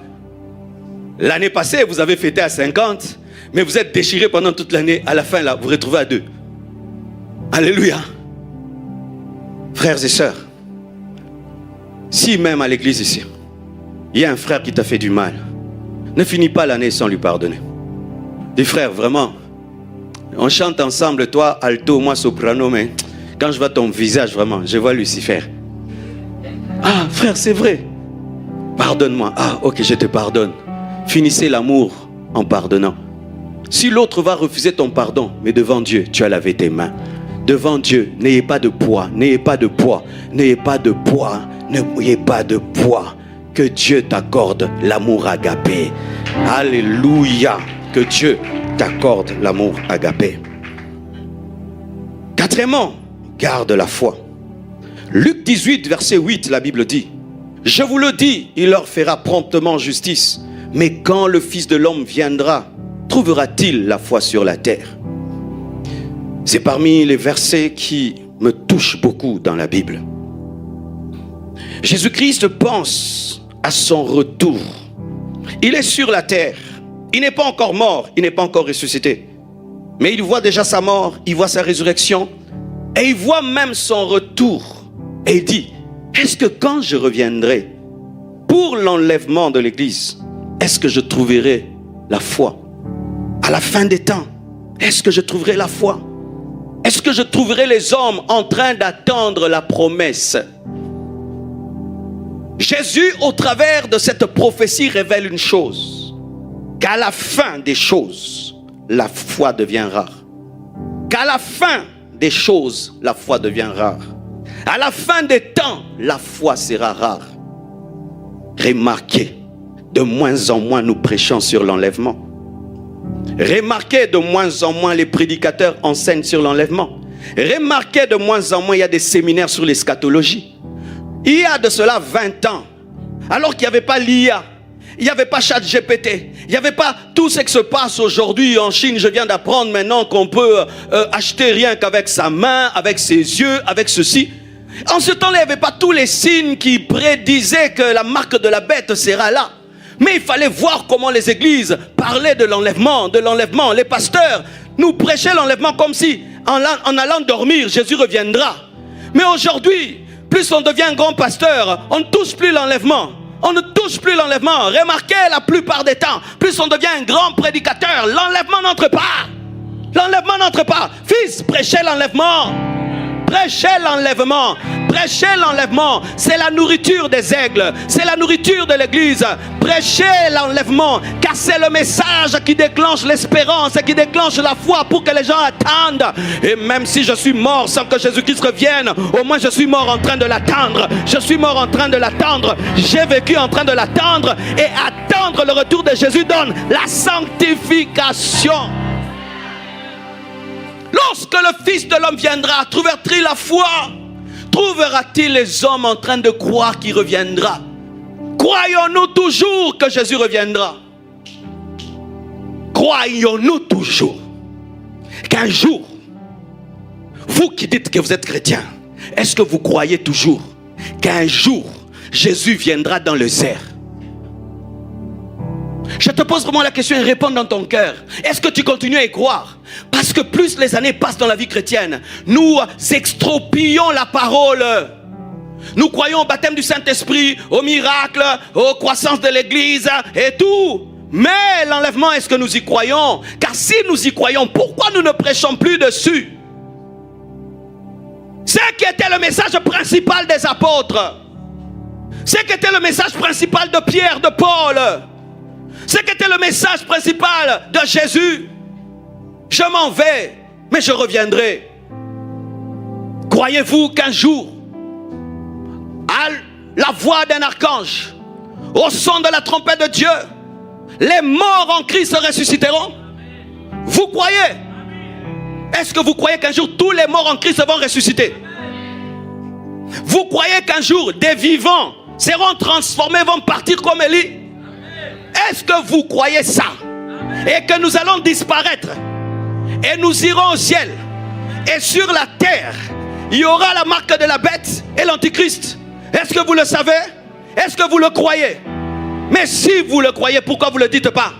S2: L'année passée, vous avez fêté à 50. Mais vous êtes déchirés pendant toute l'année. À la fin, là, vous vous retrouvez à 2. Alléluia. Frères et sœurs, si même à l'église ici, il y a un frère qui t'a fait du mal, ne finis pas l'année sans lui pardonner. Dis frère, vraiment, on chante ensemble, toi alto, moi soprano, mais quand je vois ton visage, vraiment, je vois Lucifer. Ah frère, c'est vrai.
S1: Pardonne-moi. Ah, ok, je te pardonne. Finissez l'amour en pardonnant. Si l'autre va refuser ton pardon, mais devant Dieu, tu as lavé tes mains. Devant Dieu, n'ayez pas de poids, n'ayez pas de poids, n'ayez pas de poids, n'ayez pas de poids. Que Dieu t'accorde l'amour agapé. Alléluia. Que Dieu t'accorde l'amour agapé. Quatrièmement, garde la foi. Luc 18, verset 8, la Bible dit: je vous le dis, il leur fera promptement justice. Mais quand le Fils de l'homme viendra, trouvera-t-il la foi sur la terre? C'est parmi les versets qui me touchent beaucoup dans la Bible. Jésus-Christ pense à son retour. Il est sur la terre. Il n'est pas encore mort, il n'est pas encore ressuscité. Mais il voit déjà sa mort, il voit sa résurrection. Et il voit même son retour. Et il dit: est-ce que quand je reviendrai pour l'enlèvement de l'Église, est-ce que je trouverai la foi? À la fin des temps, est-ce que je trouverai la foi? Est-ce que je trouverai les hommes en train d'attendre la promesse? Jésus, au travers de cette prophétie, révèle une chose: qu'à la fin des choses, la foi devient rare. Qu'à la fin des choses, la foi devient rare. À la fin des temps, la foi sera rare. Remarquez, de moins en moins nous prêchons sur l'enlèvement. Remarquez, de moins en moins les prédicateurs enseignent sur l'enlèvement. Remarquez, de moins en moins il y a des séminaires sur l'eschatologie. Il y a de cela 20 ans, alors qu'il n'y avait pas l'IA, il n'y avait pas ChatGPT, il n'y avait pas tout ce qui se passe aujourd'hui en Chine. Je viens d'apprendre maintenant qu'on peut acheter rien qu'avec sa main, avec ses yeux, avec ceci. En ce temps-là, il n'y avait pas tous les signes qui prédisaient que la marque de la bête sera là. Mais il fallait voir comment les églises parlaient de l'enlèvement, de l'enlèvement. Les pasteurs nous prêchaient l'enlèvement comme si, en allant dormir, Jésus reviendra. Mais aujourd'hui, plus on devient un grand pasteur, on ne touche plus l'enlèvement. On ne touche plus l'enlèvement. Remarquez, la plupart des temps, plus on devient un grand prédicateur, l'enlèvement n'entre pas. L'enlèvement n'entre pas. Fils, prêchez l'enlèvement. Prêchez l'enlèvement. Prêchez l'enlèvement. C'est la nourriture des aigles. C'est la nourriture de l'église. Prêchez l'enlèvement. Car c'est le message qui déclenche l'espérance et qui déclenche la foi pour que les gens attendent. Et même si je suis mort sans que Jésus-Christ revienne, au moins je suis mort en train de l'attendre. Je suis mort en train de l'attendre. J'ai vécu en train de l'attendre. Et attendre le retour de Jésus donne la sanctification. Lorsque le Fils de l'homme viendra, trouvera-t-il la foi? Trouvera-t-il les hommes en train de croire qu'il reviendra? Croyons-nous toujours que Jésus reviendra? Croyons-nous toujours qu'un jour, vous qui dites que vous êtes chrétien, est-ce que vous croyez toujours qu'un jour, Jésus viendra dans le cerf? Je te pose vraiment la question et réponds dans ton cœur. Est-ce que tu continues à y croire? Parce que plus les années passent dans la vie chrétienne, nous extropions la parole. Nous croyons au baptême du Saint-Esprit, au miracle, aux croissances de l'Église et tout. Mais l'enlèvement, est-ce que nous y croyons? Car si nous y croyons, pourquoi nous ne prêchons plus dessus? Ce qui était le message principal des apôtres, ce qui était le message principal de Pierre, de Paul, ce qui était le message principal de Jésus. Je m'en vais, mais je reviendrai. Croyez-vous qu'un jour, à la voix d'un archange, au son de la trompette de Dieu, les morts en Christ se ressusciteront? Vous croyez? Est-ce que vous croyez qu'un jour tous les morts en Christ vont ressusciter? Vous croyez qu'un jour des vivants seront transformés, vont partir comme Élie? Est-ce que vous croyez ça? Et que nous allons disparaître et nous irons au ciel, et sur la terre il y aura la marque de la bête et l'antichrist? Est-ce que vous le savez? Est-ce que vous le croyez? Mais si vous le croyez, pourquoi vous ne le dites pas?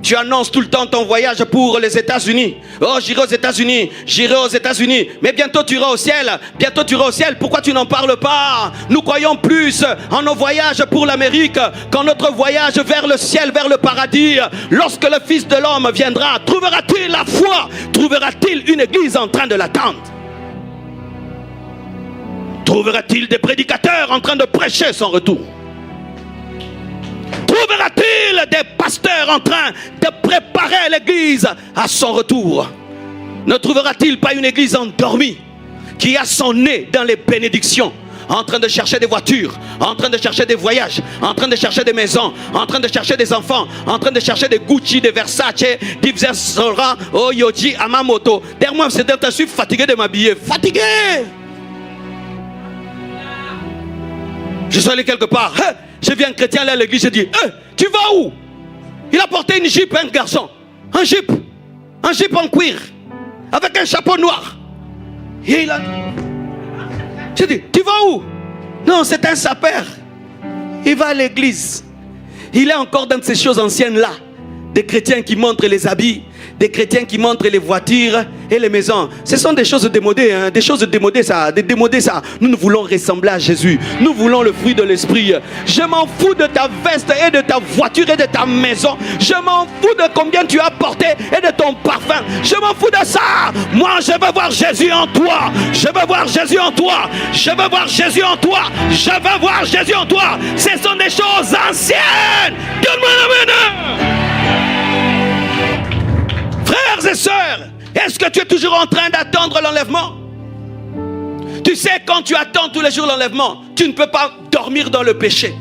S1: Tu annonces tout le temps ton voyage pour les États-Unis. Oh, j'irai aux États-Unis, j'irai aux États-Unis. Mais bientôt tu iras au ciel, bientôt tu iras au ciel. Pourquoi tu n'en parles pas? Nous croyons plus en nos voyages pour l'Amérique qu'en notre voyage vers le ciel, vers le paradis. Lorsque le Fils de l'homme viendra, trouvera-t-il la foi? Trouvera-t-il une église en train de l'attendre? Trouvera-t-il des prédicateurs en train de prêcher son retour?
S2: Trouvera-t-il des pasteurs en train de préparer l'église à son retour? Ne trouvera-t-il pas une église endormie qui a son nez dans les bénédictions, en train de chercher des voitures, en train de chercher des voyages, en train de chercher des maisons, en train de chercher des enfants, en train de chercher des Gucci, des Versace, des Zara, oh Yoji, Amamoto. Derrière moi, je suis fatigué de m'habiller. Fatigué! Je suis allé quelque part. J'ai vu un chrétien là à l'église. J'ai dit, tu vas où? Il a porté une jupe, un garçon. Un jupe en cuir, avec un chapeau noir. Et il a... J'ai dit, tu vas où? Non, c'est un sapeur. Il va à l'église. Il est encore dans ces choses anciennes-là. Des chrétiens qui montrent les habits, des chrétiens qui montrent les voitures et les maisons. Ce sont des choses démodées, hein? Des choses démodées ça, des démodées ça. Nous nous voulons ressembler à Jésus. Nous voulons le fruit de l'esprit. Je m'en fous de ta veste et de ta voiture et de ta maison. Je m'en fous de combien tu as porté et de ton parfum. Je m'en fous de ça. Moi, je veux voir Jésus en toi. Je veux voir Jésus en toi. Je veux voir Jésus en toi. Je veux voir Jésus en toi. Ce sont des choses anciennes. Donne-moi la main. Frères et sœurs, est-ce que tu es toujours en train d'attendre l'enlèvement? Tu sais, quand tu attends tous les jours l'enlèvement, tu ne peux pas dormir dans le péché.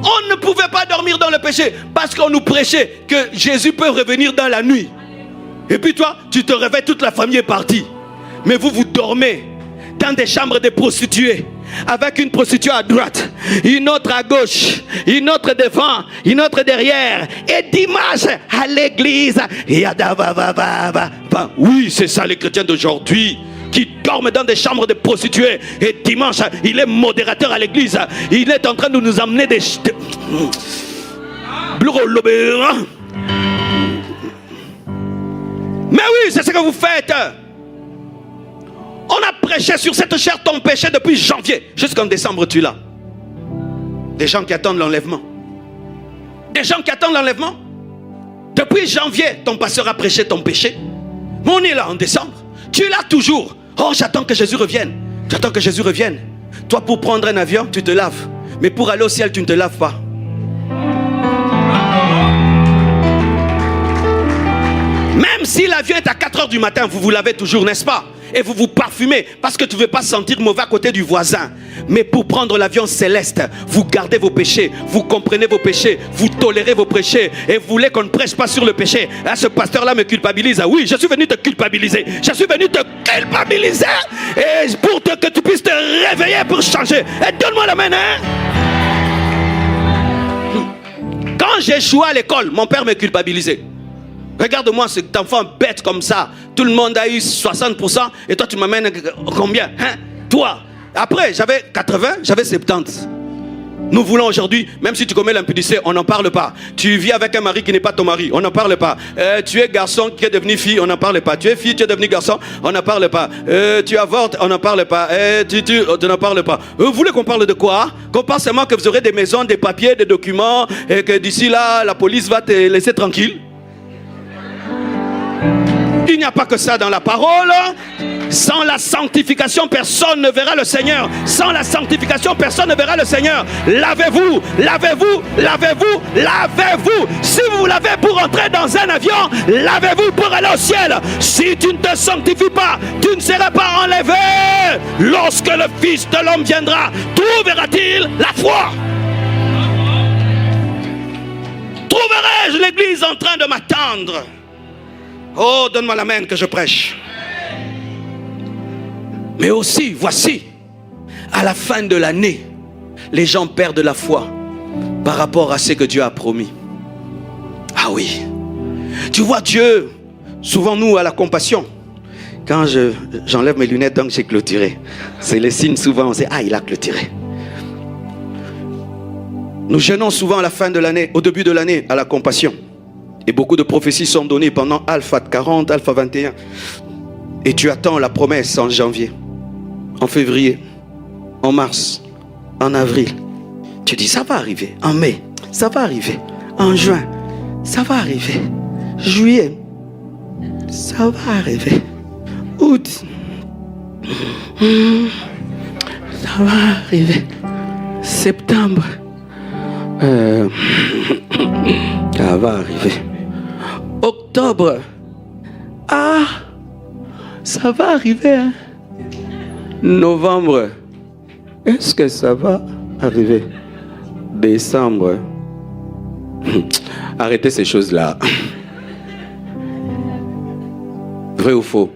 S2: On ne pouvait pas dormir dans le péché parce qu'on nous prêchait que Jésus peut revenir dans la nuit. Et puis toi, tu te réveilles, toute la famille est partie. Mais vous dormez dans des chambres de prostituées, avec une prostituée à droite, une autre à gauche, une autre devant, une autre derrière, et dimanche à l'église. Oui, c'est ça les chrétiens d'aujourd'hui, qui dorment dans des chambres de prostituées, et dimanche il est modérateur à l'église. Il est en train de nous amener des... Mais oui, c'est ce que vous faites. On a prêché sur cette chair ton péché depuis janvier jusqu'en décembre, tu l'as. Des gens qui attendent l'enlèvement. Des gens qui attendent l'enlèvement. Depuis janvier, ton pasteur a prêché ton péché. Mais on est là en décembre. Tu l'as toujours. Oh, j'attends que Jésus revienne. J'attends que Jésus revienne. Toi, pour prendre un avion, tu te laves. Mais pour aller au ciel, tu ne te laves pas. Même si l'avion est à 4 h du matin, vous vous lavez toujours, n'est-ce pas? Et vous vous parfumez parce que tu ne veux pas sentir mauvais à côté du voisin. Mais pour prendre l'avion céleste, vous gardez vos péchés, vous comprenez vos péchés, vous tolérez vos péchés et vous voulez qu'on ne prêche pas sur le péché. Ah, ce pasteur-là me culpabilise. Oui, je suis venu te culpabiliser. Je suis venu te culpabiliser et pour que tu puisses te réveiller pour changer. Et donne-moi la main, hein? Quand j'ai échoué à l'école, mon père me culpabilisait. Regarde-moi cet enfant bête comme ça. Tout le monde a eu 60% et toi tu m'amènes combien, hein? Toi. Après j'avais 80, j'avais 70. Nous voulons aujourd'hui, même si tu commets l'impudicité, on n'en parle pas. Tu vis avec un mari qui n'est pas ton mari, on n'en parle pas. Tu es garçon qui est devenu fille, on n'en parle pas. Tu es fille, tu es devenu garçon, on n'en parle pas. Tu avortes, on n'en parle pas. Tu n'en parles pas. Vous voulez qu'on parle de quoi? Qu'on pense seulement que vous aurez des maisons, des papiers, des documents et que d'ici là, la police va te laisser tranquille? Il n'y a pas que ça dans la parole. Sans la sanctification, personne ne verra le Seigneur. Sans la sanctification, personne ne verra le Seigneur. Lavez-vous, lavez-vous, lavez-vous, lavez-vous. Si vous lavez pour entrer dans un avion, lavez-vous pour aller au ciel. Si tu ne te sanctifies pas, tu ne seras pas enlevé. Lorsque le Fils de l'homme viendra, trouvera-t-il la foi? Trouverai-je l'église en train de m'attendre? Oh, donne-moi la main que je prêche. Mais aussi, voici, à la fin de l'année, les gens perdent la foi par rapport à ce que Dieu a promis. Ah oui. Tu vois, Dieu, souvent nous, à la compassion, quand j'enlève mes lunettes, donc j'ai clôturé. C'est le signe souvent, on sait, ah, il a clôturé. Nous jeûnons souvent à la fin de l'année, au début de l'année, à la compassion. Et beaucoup de prophéties sont données pendant Alpha 40, Alpha 21. Et tu attends la promesse en janvier, en février, en mars, en avril. Tu dis, ça va arriver. En mai, ça va arriver. En juin, ça va arriver. Juillet, ça va arriver. Août, ça va arriver. Septembre, Ça va arriver. Octobre. Ah, ça va arriver. Hein? Novembre. Est-ce que ça va arriver? Décembre. Arrêtez ces choses-là. Vrai ou faux?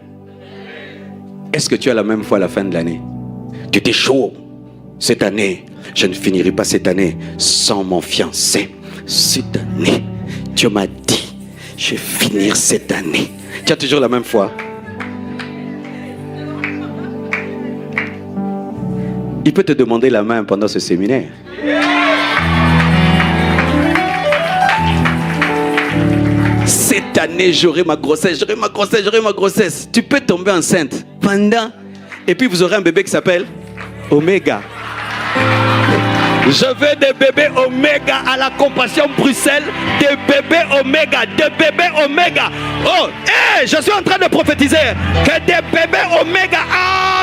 S2: Est-ce que tu as la même foi à la fin de l'année? Tu étais chaud. Cette année, je ne finirai pas cette année sans mon fiancé. Cette année, Dieu m'a dit, je vais finir cette année. Tu as toujours la même foi. Il peut te demander la main pendant ce séminaire. Cette année, j'aurai ma grossesse, j'aurai ma grossesse, j'aurai ma grossesse. Tu peux tomber enceinte pendant. Et puis vous aurez un bébé qui s'appelle Oméga. Je veux des bébés Oméga à la Compassion Bruxelles. Des bébés Oméga, des bébés Oméga. Oh, hey, je suis en train de prophétiser que des bébés Oméga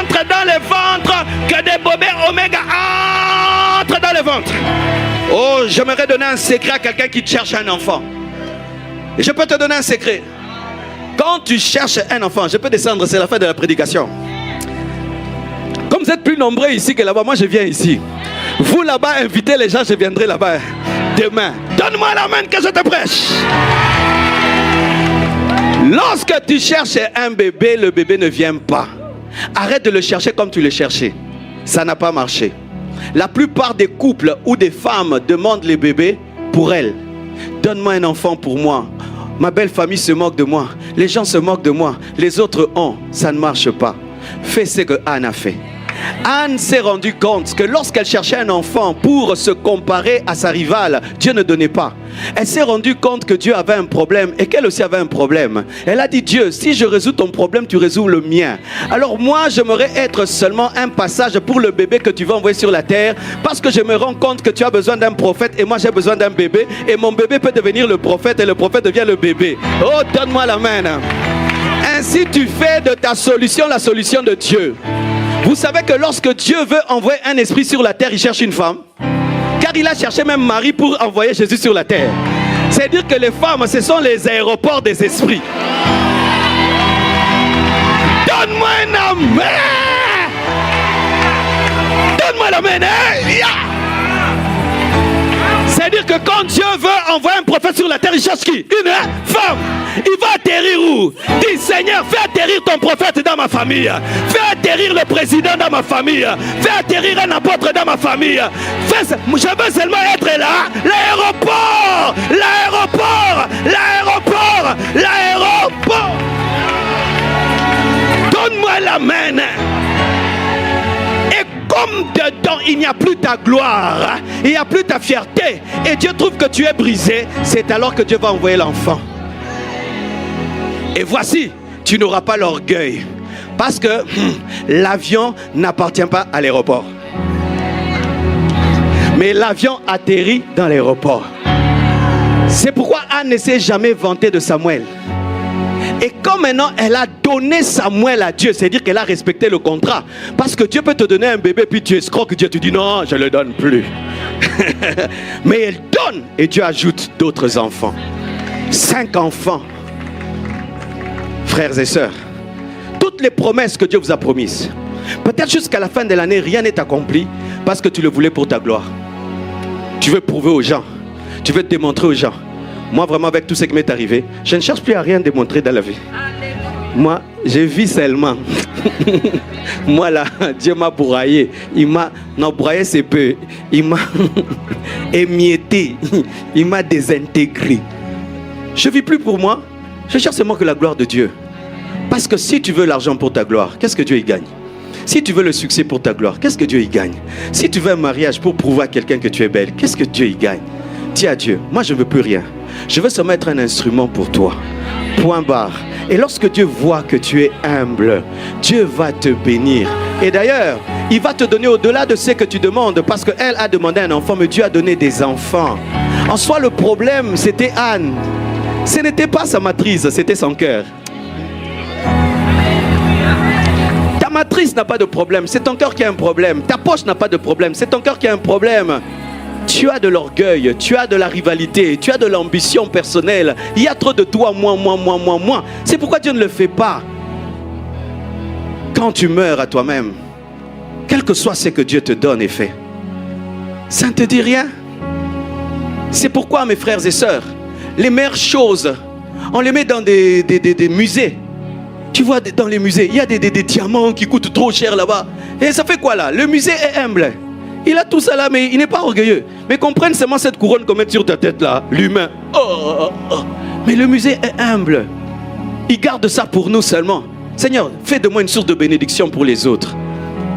S2: entrent dans les ventres. Que des bébés Oméga entrent dans les ventres. Oh, j'aimerais donner un secret à quelqu'un qui cherche un enfant. Et je peux te donner un secret. Quand tu cherches un enfant, je peux descendre, c'est la fin de la prédication. Comme vous êtes plus nombreux ici que là-bas, moi je viens ici. Vous là-bas, invitez les gens, je viendrai là-bas demain. Donne-moi la main que je te prêche. Lorsque tu cherches un bébé, le bébé ne vient pas. Arrête de le chercher comme tu le cherchais. Ça n'a pas marché. La plupart des couples ou des femmes demandent les bébés pour elles. Donne-moi un enfant pour moi. Ma belle famille se moque de moi. Les gens se moquent de moi. Les autres ont. Ça ne marche pas. Fais ce que Anne a fait. Anne s'est rendue compte que lorsqu'elle cherchait un enfant pour se comparer à sa rivale, Dieu ne donnait pas. Elle s'est rendue compte que Dieu avait un problème et qu'elle aussi avait un problème. Elle a dit, Dieu, si je résous ton problème, tu résous le mien. Alors moi, j'aimerais être seulement un passage pour le bébé que tu vas envoyer sur la terre, parce que je me rends compte que tu as besoin d'un prophète et moi j'ai besoin d'un bébé, et mon bébé peut devenir le prophète et le prophète devient le bébé. Oh, donne-moi la main. Ainsi tu fais de ta solution la solution de Dieu. Vous savez que lorsque Dieu veut envoyer un esprit sur la terre, il cherche une femme. Car il a cherché même Marie pour envoyer Jésus sur la terre. C'est-à-dire que les femmes, ce sont les aéroports des esprits. Donne-moi un amen. Donne-moi la main. C'est-à-dire que quand Dieu veut envoyer un prophète sur la terre, il cherche qui? Une femme. Il va atterrir où? Dis, Seigneur, fais atterrir ton prophète dans ma famille. Fais atterrir le président dans ma famille. Fais atterrir un apôtre dans ma famille. Je veux seulement être là. L'aéroport. L'aéroport. L'aéroport. L'aéroport. Donne-moi la main. Et comme dedans il n'y a plus ta gloire, il n'y a plus ta fierté, et Dieu trouve que tu es brisé, c'est alors que Dieu va envoyer l'enfant. Et voici, tu n'auras pas l'orgueil, parce que l'avion n'appartient pas à l'aéroport. Mais l'avion atterrit dans l'aéroport. C'est pourquoi Anne ne s'est jamais vantée de Samuel. Et comme maintenant elle a donné Samuel à Dieu, c'est-à-dire qu'elle a respecté le contrat. Parce que Dieu peut te donner un bébé, puis tu escroques Dieu, tu dis non, je ne le donne plus. Mais elle donne et Dieu ajoute d'autres enfants. 5 enfants. Frères et sœurs, toutes les promesses que Dieu vous a promises, peut-être jusqu'à la fin de l'année, rien n'est accompli parce que tu le voulais pour ta gloire. Tu veux prouver aux gens, tu veux te démontrer aux gens. Moi, vraiment, avec tout ce qui m'est arrivé, je ne cherche plus à rien démontrer dans la vie. Moi, je vis seulement. Moi, là, Dieu m'a broyé. Il m'a... Non, broyé, c'est peu. Il m'a émietté. Il m'a désintégré. Je ne vis plus pour moi. Je cherche seulement que la gloire de Dieu. Parce que si tu veux l'argent pour ta gloire, qu'est-ce que Dieu y gagne? Si tu veux le succès pour ta gloire, qu'est-ce que Dieu y gagne? Si tu veux un mariage pour prouver à quelqu'un que tu es belle, qu'est-ce que Dieu y gagne? Dis à Dieu, moi je ne veux plus rien. Je veux seulement être un instrument pour toi. Point barre. Et lorsque Dieu voit que tu es humble, Dieu va te bénir. Et d'ailleurs, il va te donner au-delà de ce que tu demandes, parce qu'elle a demandé un enfant, mais Dieu a donné des enfants. En soi, le problème, c'était Anne. Ce n'était pas sa matrice, c'était son cœur. Ta matrice n'a pas de problème, c'est ton cœur qui a un problème. Ta poche n'a pas de problème, c'est ton cœur qui a un problème. Tu as de l'orgueil, tu as de la rivalité, tu as de l'ambition personnelle. Il y a trop de toi, moi. C'est pourquoi Dieu ne le fait pas. Quand tu meurs à toi-même, quel que soit ce que Dieu te donne et fait, ça ne te dit rien. C'est pourquoi, mes frères et sœurs, les meilleures choses, on les met dans des musées. Tu vois, dans les musées, il y a des diamants qui coûtent trop cher là-bas. Et ça fait quoi là? Le musée est humble. Il a tout ça là, mais il n'est pas orgueilleux. Mais comprenne seulement cette couronne qu'on met sur ta tête là, l'humain. Mais le musée est humble. Il garde ça pour nous seulement. Seigneur, fais de moi une source de bénédiction pour les autres.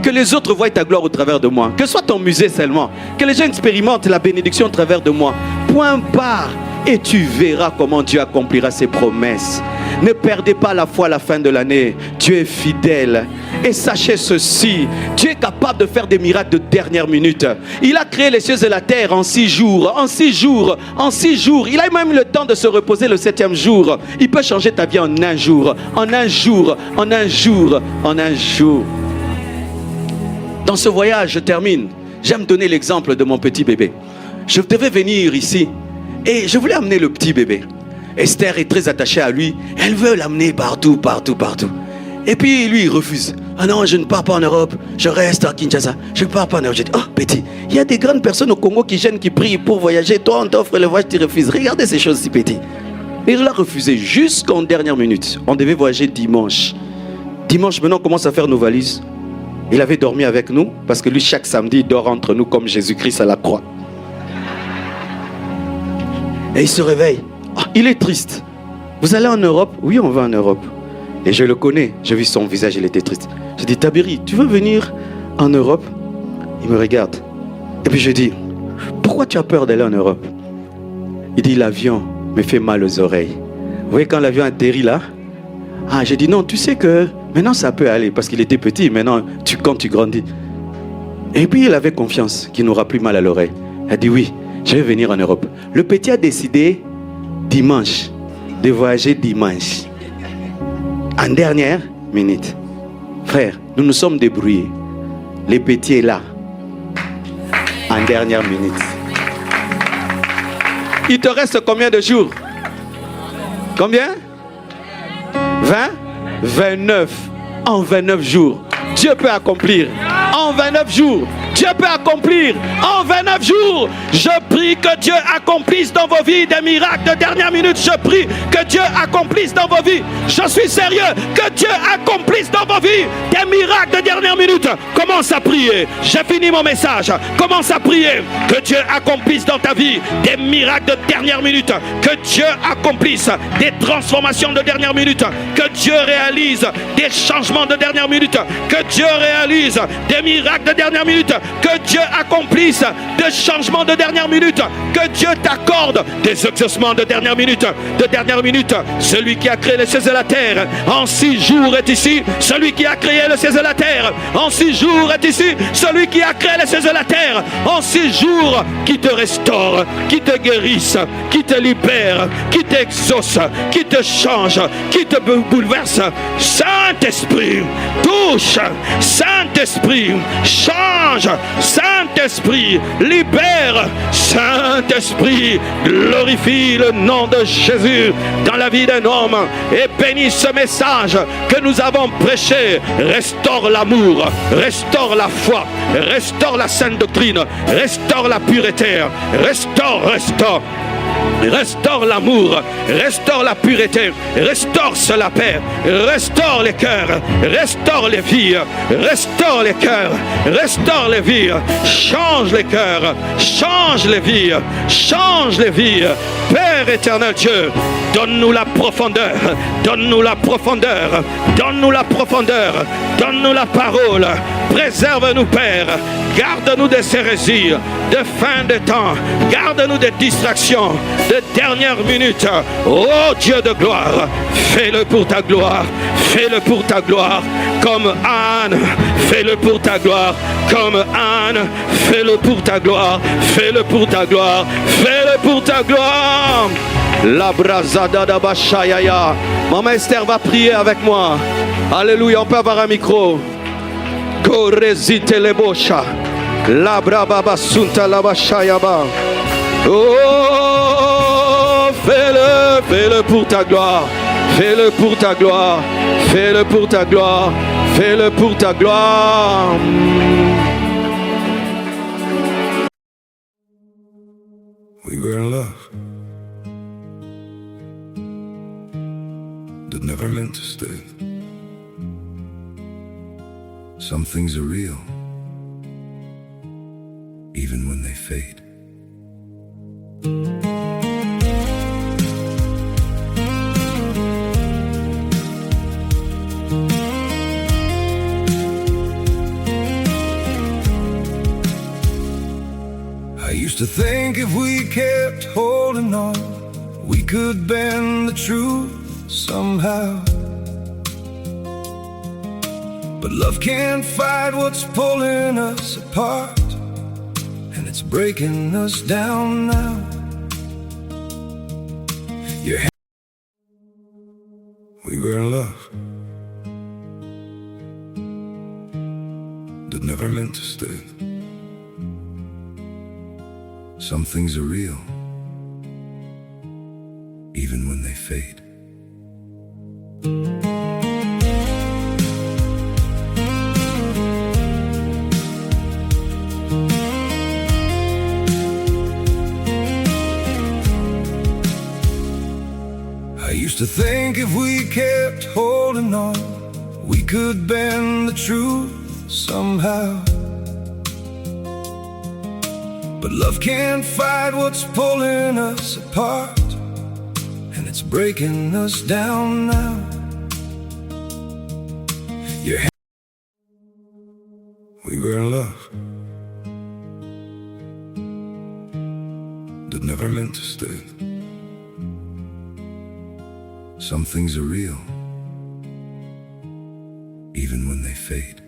S2: Que les autres voient ta gloire au travers de moi. Que ce soit ton musée seulement. Que les gens expérimentent la bénédiction au travers de moi. Point barre. Et tu verras comment Dieu accomplira ses promesses. Ne perdez pas la foi à la fin de l'année. Dieu est fidèle. Et sachez ceci, Dieu est capable de faire des miracles de dernière minute. Il a créé les cieux et la terre en 6 jours. En 6 jours. En 6 jours. Il a même le temps de se reposer le 7e jour. Il peut changer ta vie en un jour. En un jour. En un jour. En un jour. Dans ce voyage, je termine. J'aime donner l'exemple de mon petit bébé. Je devais venir ici. Et je voulais amener le petit bébé. Esther est très attachée à lui. Elle veut l'amener partout. Et puis lui, il refuse. Ah non, je ne pars pas en Europe. Je reste à Kinshasa. Je ne pars pas en Europe. Je dis, oh petit, il y a des grandes personnes au Congo qui gênent, qui prient pour voyager. Toi, on t'offre le voyage, tu refuses. Regardez ces choses si petit. Et il a refusé jusqu'en dernière minute. On devait voyager dimanche. Dimanche, maintenant, on commence à faire nos valises. Il avait dormi avec nous parce que lui, chaque samedi, il dort entre nous comme Jésus-Christ à la croix. Et il se réveille. Oh, il est triste. Vous allez en Europe? Oui, on va en Europe. Et je le connais. J'ai vu son visage, il était triste. J'ai dit, Tabiri, tu veux venir en Europe? Il me regarde. Et puis je dis, pourquoi tu as peur d'aller en Europe? Il dit, l'avion me fait mal aux oreilles. Vous voyez quand l'avion atterrit là? Ah, j'ai dit, non, tu sais que maintenant ça peut aller. Parce qu'il était petit, maintenant, quand tu grandis. Et puis il avait confiance qu'il n'aura plus mal à l'oreille. Il a dit, oui, je vais venir en Europe. Le petit a décidé dimanche de voyager dimanche. En dernière minute. Frère, nous nous sommes débrouillés. Le petit est là. En dernière minute. Il te reste combien de jours? Combien? 20? 29. En 29 jours. Dieu peut accomplir. En 29 jours. Dieu peut accomplir en 29 jours. Je prie que Dieu accomplisse dans vos vies des miracles de dernière minute. Je prie que Dieu accomplisse dans vos vies. Je suis sérieux. Que Dieu accomplisse dans vos vies des miracles de dernière minute. Commence à prier. J'ai fini mon message. Commence à prier. Que Dieu accomplisse dans ta vie des miracles de dernière minute. Que Dieu accomplisse des transformations de dernière minute. Que Dieu réalise des changements de dernière minute. Que Dieu réalise des miracles de dernière minute. Que Dieu accomplisse des changements de dernière minute. Que Dieu t'accorde des exaucements de dernière minute. De dernière minute. Celui qui a créé les cieux et la terre en 6 jours est ici. Celui qui a créé les cieux et la terre en 6 jours est ici. Celui qui a créé les cieux et la terre en 6 jours, qui te restaure, qui te guérisse, qui te libère, qui t'exauce, qui te change, qui te bouleverse. Saint-Esprit, touche. Saint-Esprit, change. Saint-Esprit, libère. Saint-Esprit, glorifie le nom de Jésus dans la vie d'un homme et bénis ce message que nous avons prêché. Restaure l'amour, restaure la foi, restaure la sainte doctrine, restaure la pureté, restaure l'amour, restaure la pureté, restaure la paix, restaure les cœurs, restaure les vies, restaure les cœurs, restaure les vies, change les cœurs, change les vies, change les vies. Père éternel Dieu, donne-nous la profondeur, donne-nous la profondeur, donne-nous la profondeur, donne-nous la parole, préserve-nous Père, garde-nous des hérésies, de fin de temps, garde-nous des distractions, de dernière minute. Oh Dieu de gloire, fais-le pour ta gloire, fais-le pour ta gloire, comme Anne, fais-le pour ta gloire, comme Anne, fais-le pour ta gloire, fais-le pour ta gloire, fais-le pour ta gloire. La brazada da bashayaya. Maman Esther va prier avec moi. Alléluia, on peut avoir un micro. Korezite lebosha. La brababa sunta la bashayaba. Oh, fais-le, fais-le pour ta gloire. Fais-le pour ta gloire. Fais-le pour ta gloire. Fais-le pour ta gloire.
S3: We were in love that never meant to stay. Some things are real, even when they fade. I used to think if we kept holding on, we could bend the truth somehow. But love can't fight what's pulling us apart, and it's breaking us down now. We were in love that never meant to stay. Some things are real, even when they fade. I used to think if we kept holding on, we could bend the truth somehow. But love can't fight what's pulling us apart, and it's breaking us down now. We were in love that never meant to stay. Some things are real, even when they fade.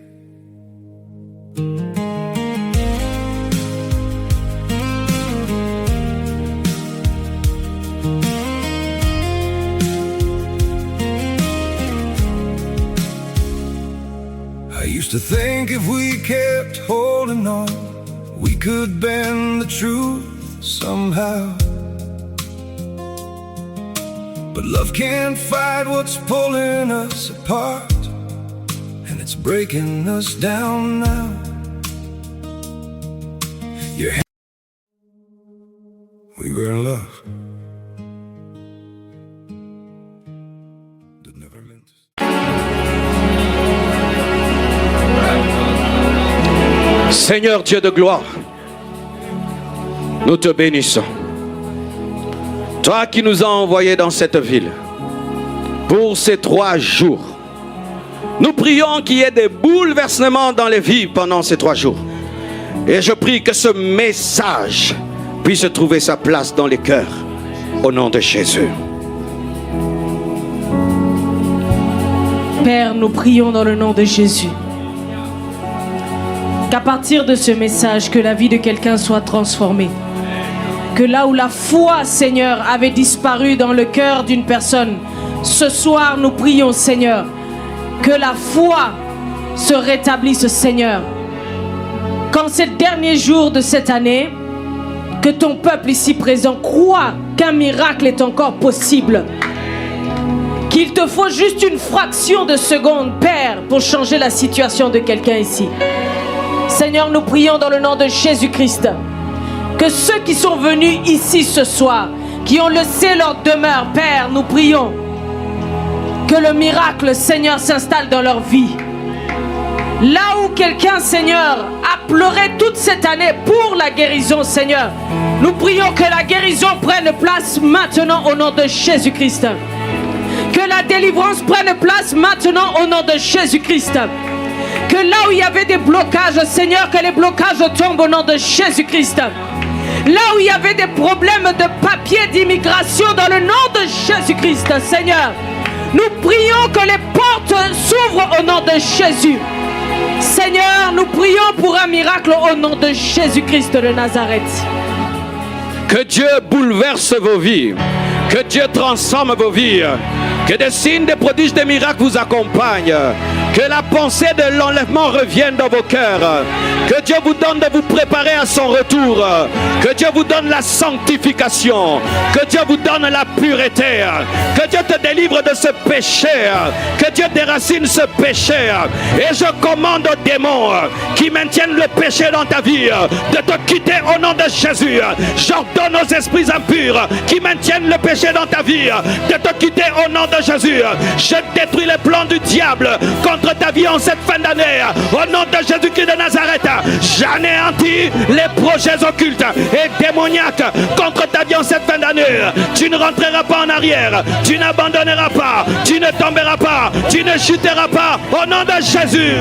S3: I used to think if we kept holding on, we could bend the truth somehow. But love can't fight what's pulling us apart, and it's breaking us down now. We were in love that never meant to.
S2: Seigneur Dieu de gloire, nous te bénissons. Toi qui nous as envoyés dans cette ville pour ces 3 jours, nous prions qu'il y ait des bouleversements dans les vies pendant ces 3 jours. Et je prie que ce message puisse trouver sa place dans les cœurs, au nom de Jésus.
S4: Père, nous prions dans le nom de Jésus, qu'à partir de ce message, que la vie de quelqu'un soit transformée. Que là où la foi, Seigneur, avait disparu dans le cœur d'une personne, ce soir nous prions, Seigneur, que la foi se rétablisse, Seigneur. Qu'en ces derniers jours de cette année, que ton peuple ici présent croit qu'un miracle est encore possible. Qu'il te faut juste une fraction de seconde, Père, pour changer la situation de quelqu'un ici. Seigneur, nous prions dans le nom de Jésus-Christ. Que ceux qui sont venus ici ce soir, qui ont laissé leur demeure, Père, nous prions que le miracle, Seigneur, s'installe dans leur vie. Là où quelqu'un, Seigneur, a pleuré toute cette année pour la guérison, Seigneur, nous prions que la guérison prenne place maintenant au nom de Jésus-Christ. Que la délivrance prenne place maintenant au nom de Jésus-Christ. Que là où il y avait des blocages, Seigneur, que les blocages tombent au nom de Jésus-Christ. Là où il y avait des problèmes de papier, d'immigration, dans le nom de Jésus-Christ, Seigneur, nous prions que les portes s'ouvrent au nom de Jésus. Seigneur, nous prions pour un miracle au nom de Jésus-Christ de Nazareth.
S2: Que Dieu bouleverse vos vies, que Dieu transforme vos vies, que des signes, des prodiges, des miracles vous accompagnent, que la pensée de l'enlèvement revienne dans vos cœurs, Que Dieu vous donne de vous préparer à son retour. Que Dieu vous donne la sanctification. Que Dieu vous donne la pureté. Que Dieu te délivre de ce péché. Que Dieu déracine ce péché. Et je commande aux démons qui maintiennent le péché dans ta vie de te quitter au nom de Jésus. J'ordonne aux esprits impurs qui maintiennent le péché dans ta vie de te quitter au nom de Jésus. Je détruis les plans du diable contre ta vie en cette fin d'année. Au nom de Jésus-Christ de Nazareth, j'anéantis les projets occultes et démoniaques contre ta vie en cette fin d'année. Tu ne rentreras pas en arrière. Tu n'abandonneras pas. Tu ne tomberas pas. Tu ne chuteras pas. Au nom de Jésus.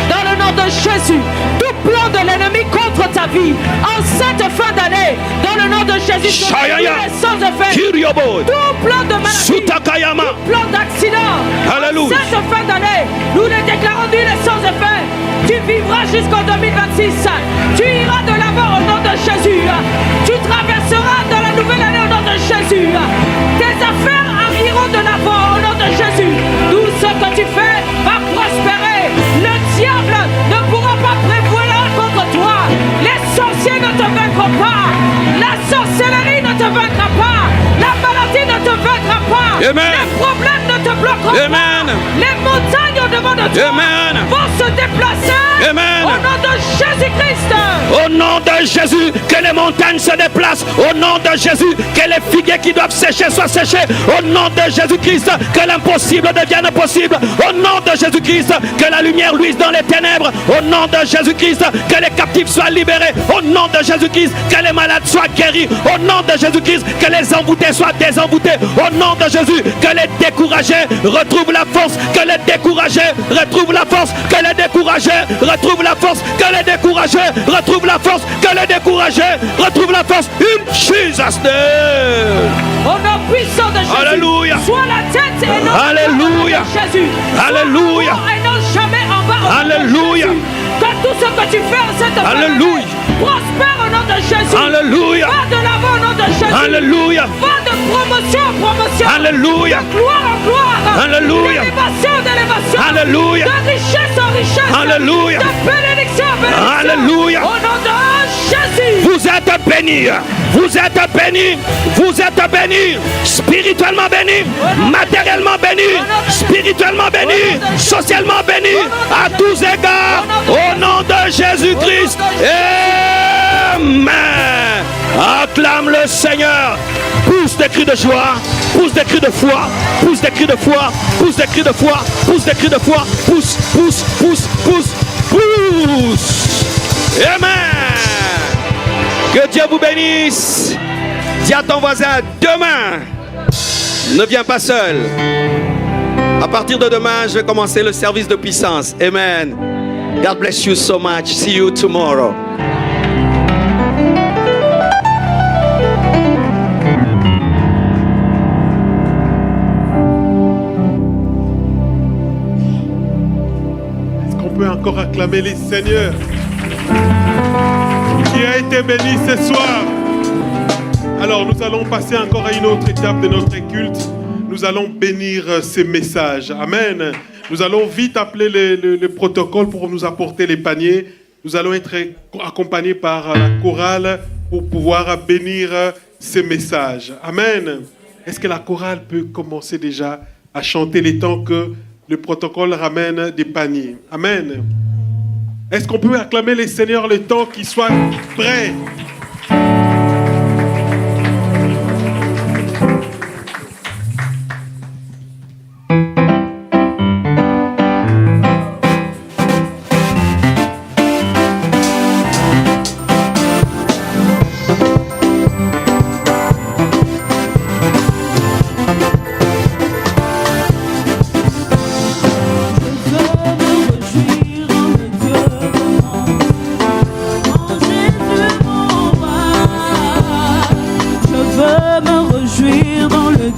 S4: Dans le nom de Jésus, tout plan de l'ennemi contre ta vie en cette fin d'année, dans le nom de Jésus, sans effet, tout plan de maladie, tout plan d'accident, en cette fin d'année, nous les déclarons nuls et sans effet. Tu vivras jusqu'en 2026. Tu iras de l'avant au nom de Jésus. Tu traverseras dans la nouvelle année au nom de Jésus. Tes affaires iront de l'avant au nom de Jésus. Tout ce que tu fais va prospérer. Le diable ne pourra pas prévoir contre toi. Les sorciers ne te vaincront pas. La sorcellerie ne te vaincra pas. La maladie ne te vaincra pas.
S2: Amen.
S4: Les problèmes ne te bloqueront
S2: Amen.
S4: pas. Les montagnes au devant de toi vont se déplacer.
S2: Amen.
S4: Au nom de Jésus-Christ.
S2: Au nom de Jésus, que les montagnes se déplacent. Au nom de Jésus, que les figuiers qui doivent sécher soient séchés. Au nom de Jésus-Christ, que l'impossible devienne possible. Au nom de Jésus-Christ, que la lumière luise dans les ténèbres. Au nom de Jésus-Christ, que les captifs soient libérés. Au nom de Jésus-Christ, que les malades soient guéris. Au nom de Jésus-Christ, que les envoûtés soient désenvoûtés. Au nom de Jésus, que les découragés retrouvent la force. Que les découragés retrouvent la force. Que les découragés retrouvent la force. Que les découragés retrouvent la force. Que les découragés retrouvent la force. In Jesus' name.
S4: Au nom puissant de Jésus.
S2: Alléluia.
S4: Sois la tête et non
S2: Alléluia.
S4: Jésus.
S2: Alléluia.
S4: Sois et non jamais en bas.
S2: Alléluia.
S4: Que tout ce que tu fais en cette
S2: Alléluia.
S4: prospère au nom de Jésus.
S2: Alléluia.
S4: Va de l'avant au nom de Jésus.
S2: Alléluia.
S4: Va de promotion en promotion.
S2: Alléluia.
S4: De gloire en gloire.
S2: Alléluia.
S4: D'élévation en élévation.
S2: Alléluia.
S4: De richesse en richesse.
S2: Alléluia.
S4: De bénédiction en bénédiction.
S2: Alléluia.
S4: Au nom de Jésus.
S2: Vous êtes bénis. Vous êtes bénis. Vous êtes bénis. Spirituellement bénis. Matériellement bénis. Spirituellement bénis. Socialement bénis. À tous égards. Au nom de Jésus-Christ. Amen. Acclame le Seigneur. Pousse des cris de joie. Pousse des cris de foi. Pousse des cris de foi. Pousse des cris de foi. Pousse des cris de foi. Pousse, pousse, pousse, pousse, pousse. Amen. Que Dieu vous bénisse. Dis à ton voisin, demain, ne viens pas seul. À partir de demain, je vais commencer le service de puissance. Amen. God bless you so much. See you tomorrow.
S5: Est-ce qu'on peut encore acclamer les seigneurs qui a été béni ce soir? Alors nous allons passer encore à une autre étape de notre culte. Nous allons bénir ces messages. Amen. Nous allons vite appeler le protocole pour nous apporter les paniers. Nous allons être accompagnés par la chorale pour pouvoir bénir ces messages. Amen. Est-ce que la chorale peut commencer déjà à chanter les temps que le protocole ramène des paniers? Amen. Est-ce qu'on peut acclamer les seigneurs le temps qu'ils soient prêts?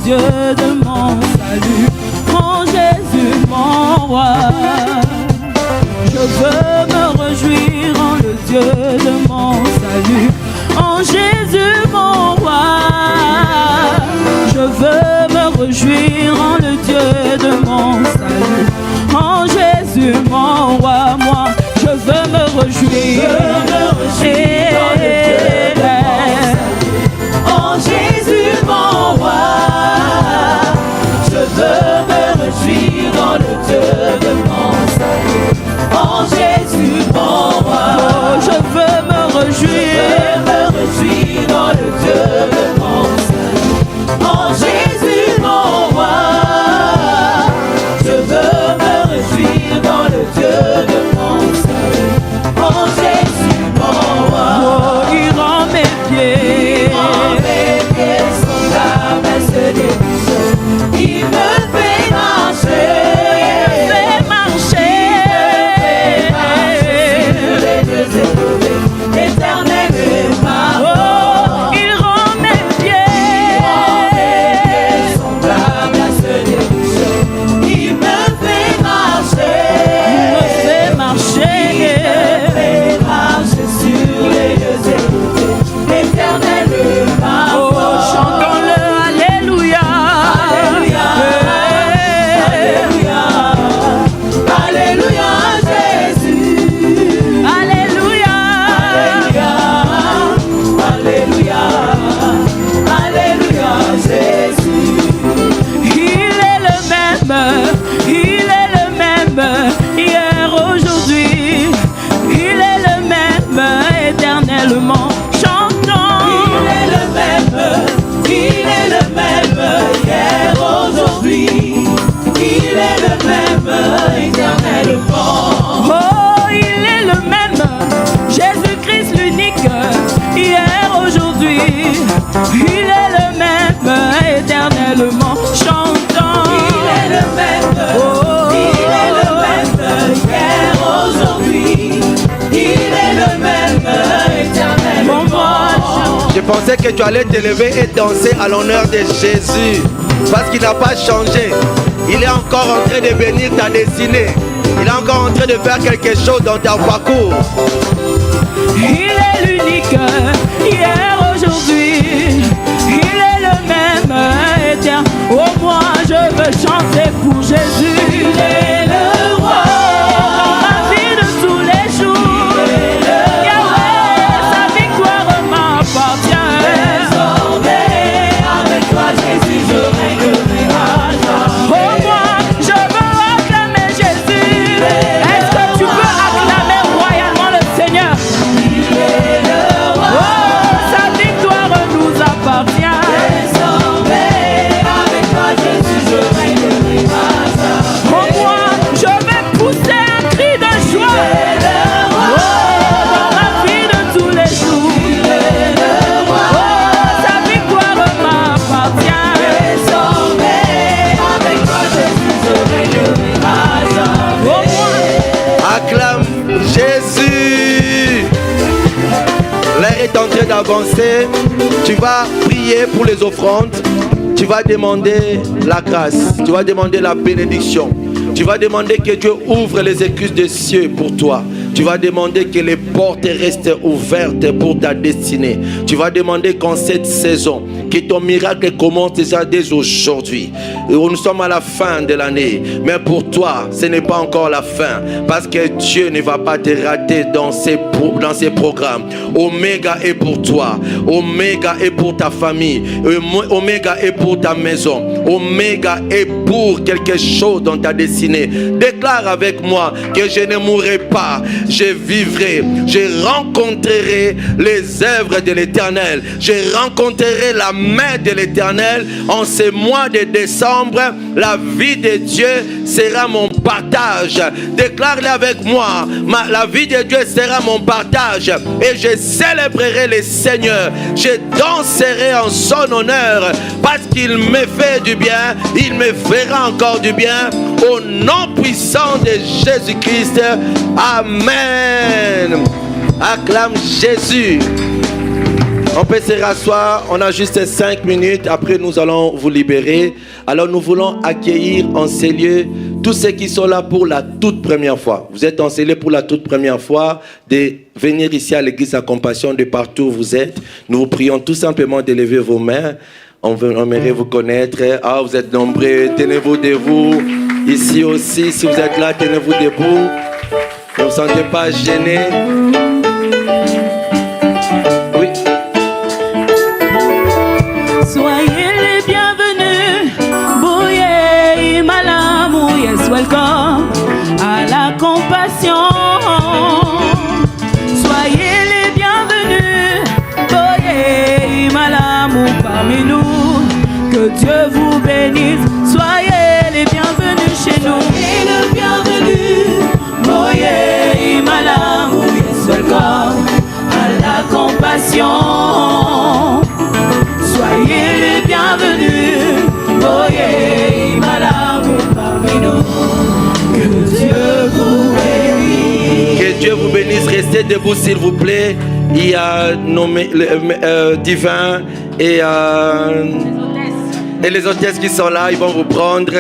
S6: Dieu de mon salut, mon Jésus, mon roi. Je veux me réjouir en le Dieu de mon salut, en Jésus, mon roi. Je veux me réjouir en le Dieu de mon salut, en Jésus, mon roi. Moi, je veux me réjouir. éternellement. Chantons. Il est le même hier, aujourd'hui. Il est le même éternellement. Oh, il est le même, Jésus-Christ l'unique, hier, aujourd'hui. Il est le même éternellement. Chantons. Il est le même, il est le même hier, aujourd'hui. Il est le même éternellement.
S7: Je pensais que tu allais te lever et danser à l'honneur de Jésus. Parce qu'il n'a pas changé. Il est encore en train de bénir ta destinée. Il est encore en train de faire quelque chose dans ton parcours.
S6: Il est l'unique, hier, aujourd'hui. Il est le même éternel. Oh, moi, je veux chanter pour Jésus. Il est le roi. Dans ma vie de tous les jours. Yahweh, sa victoire m'appartient. Désormais, avec toi, Jésus, je règnerai à jamais. Oh, moi, je veux acclamer Jésus. Est-ce que tu peux acclamer royalement le Seigneur? Il est le roi. Oh, sa victoire nous appartient. Désormais, avec toi, Jésus, je règnerai à jamais. Oh, moi, je vais pousser un cri de joie. Il est le roi. Oh, dans ma vie de tous les jours. Il est le roi. Oh, sa victoire m'appartient. Désormais, avec toi, Jésus, je règnerai à jamais. Oh, moi.
S7: Acclame Jésus. L'air est en train d'avancer. Tu vas prier pour les offrandes. Tu vas demander la grâce. Tu vas demander la bénédiction. Tu vas demander que Dieu ouvre les écluses des cieux pour toi. Tu vas demander que les portes restent ouvertes pour ta destinée. Tu vas demander qu'en cette saison, que ton miracle commence déjà dès aujourd'hui. Nous sommes à la fin de l'année. Mais pour toi, ce n'est pas encore la fin. Parce que Dieu ne va pas te rater dans ses programmes. Oméga est pour toi. Oméga est pour ta famille. Oméga est pour ta maison. Oméga est pour quelque chose dans ta destinée. Déclare avec moi que je ne mourrai pas. Je vivrai, je rencontrerai les œuvres de l'Éternel. Je rencontrerai la main de l'Éternel. En ce mois de décembre, la vie de Dieu sera mon partage. Déclare-le avec moi. La vie de Dieu sera mon partage. Et je célébrerai le Seigneur. Je danserai en son honneur. Parce qu'il me fait du bien, il me fera encore du bien. Au nom puissant de Jésus-Christ. Amen. Acclame Jésus. On peut se rasseoir. On a juste 5 minutes. Après, nous allons vous libérer. Alors, nous voulons accueillir en ces lieux tous ceux qui sont là pour la toute première fois. Vous êtes en ces lieux pour la toute première fois de venir ici à l'église à Compassion de partout où vous êtes. Nous vous prions tout simplement de lever vos mains. On aimerait vous connaître. Ah, vous êtes nombreux. Tenez-vous debout. Ici aussi, si vous êtes là, tenez-vous debout. Ne vous sentez pas gêné. Oui.
S6: Soyez les bienvenus. Bouye Malamu, yes, welcome à la Compassion. Soyez les bienvenus. Bouye Malamu parmi nous. Que Dieu vous bénisse. Soyez les bienvenus chez nous. Soyez le bienvenu. Boye Malamu, yes, welcome à la Compassion. Soyez les bienvenus. Boye Malamu parmi nous. Que Dieu vous bénisse.
S7: Que Dieu vous bénisse. Restez debout s'il vous plaît. Il y a nommé divin et les hôtesses qui sont là, ils vont vous prendre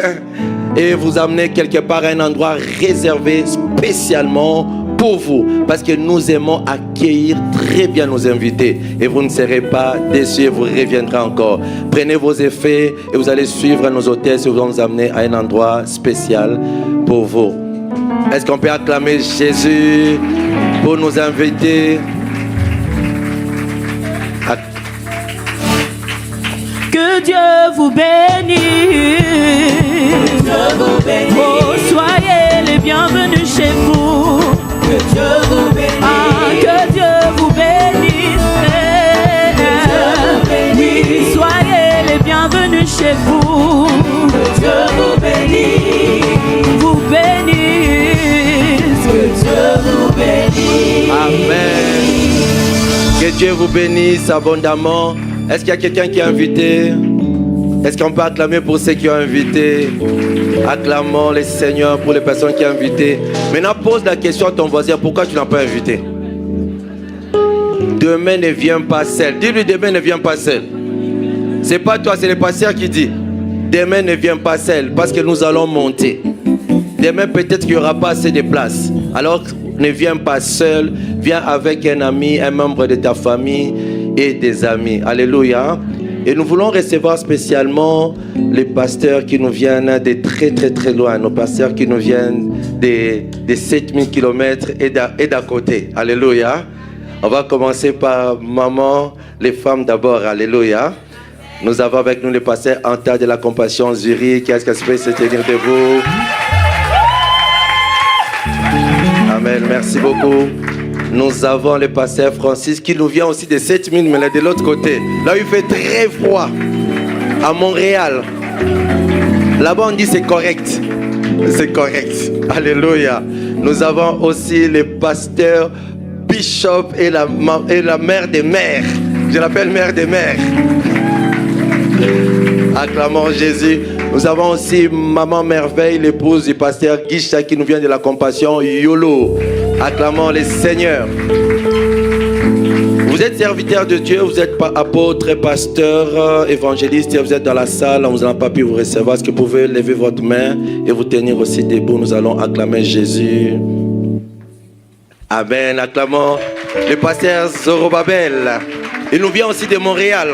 S7: et vous amener quelque part à un endroit réservé spécialement pour vous. Parce que nous aimons accueillir très bien nos invités. Et vous ne serez pas déçus, vous reviendrez encore. Prenez vos effets et vous allez suivre nos hôtesses et vous allons nous amener à un endroit spécial pour vous. Est-ce qu'on peut acclamer Jésus pour nos invités?
S6: Que Dieu vous bénisse. Dieu vous bénisse. Oh, soyez les bienvenus chez vous. Que Dieu vous bénisse. Ah, que Dieu vous bénisse.
S7: Que Dieu vous bénisse abondamment. Est-ce qu'il y a quelqu'un qui est invité? Est-ce qu'on peut acclamer pour ceux qui ont invité? Acclamons les Seigneurs pour les personnes qui ont invité. Maintenant, pose la question à ton voisin, pourquoi tu n'as pas invité? Demain ne vient pas seul. Dis-lui, demain ne vient pas seul. C'est pas toi, c'est le pasteur qui dit. Demain ne vient pas seul, parce que nous allons monter. Demain, peut-être qu'il n'y aura pas assez de place. Alors, ne viens pas seul. Viens avec un ami, un membre de ta famille et des amis. Alléluia. Et nous voulons recevoir spécialement les pasteurs qui nous viennent de très très très loin. Nos pasteurs qui nous viennent de 7000 km et d'à côté. Alléluia. On va commencer par maman, les femmes d'abord. Alléluia. Nous avons avec nous le pasteur Anta de la Compassion Zurich. Qu'est-ce qu'elle peut se tenir debout? Amen. Merci beaucoup. Nous avons le pasteur Francis qui nous vient aussi de 7000, mais là de l'autre côté. Là où il fait très froid, à Montréal. Là-bas on dit c'est correct. C'est correct. Alléluia. Nous avons aussi le pasteur Bishop et la mère des mères. Je l'appelle mère des mères. Acclamons Jésus. Nous avons aussi Maman Merveille, l'épouse du pasteur Guicha qui nous vient de la Compassion Yolo. Acclamons les Seigneurs. Vous êtes serviteur de Dieu, vous êtes apôtre, pasteur, évangéliste, et vous êtes dans la salle, nous n'avons pas pu vous recevoir. Est-ce que vous pouvez lever votre main et vous tenir aussi debout? Nous allons acclamer Jésus. Amen. Acclamons le pasteur Zorobabel. Il nous vient aussi de Montréal.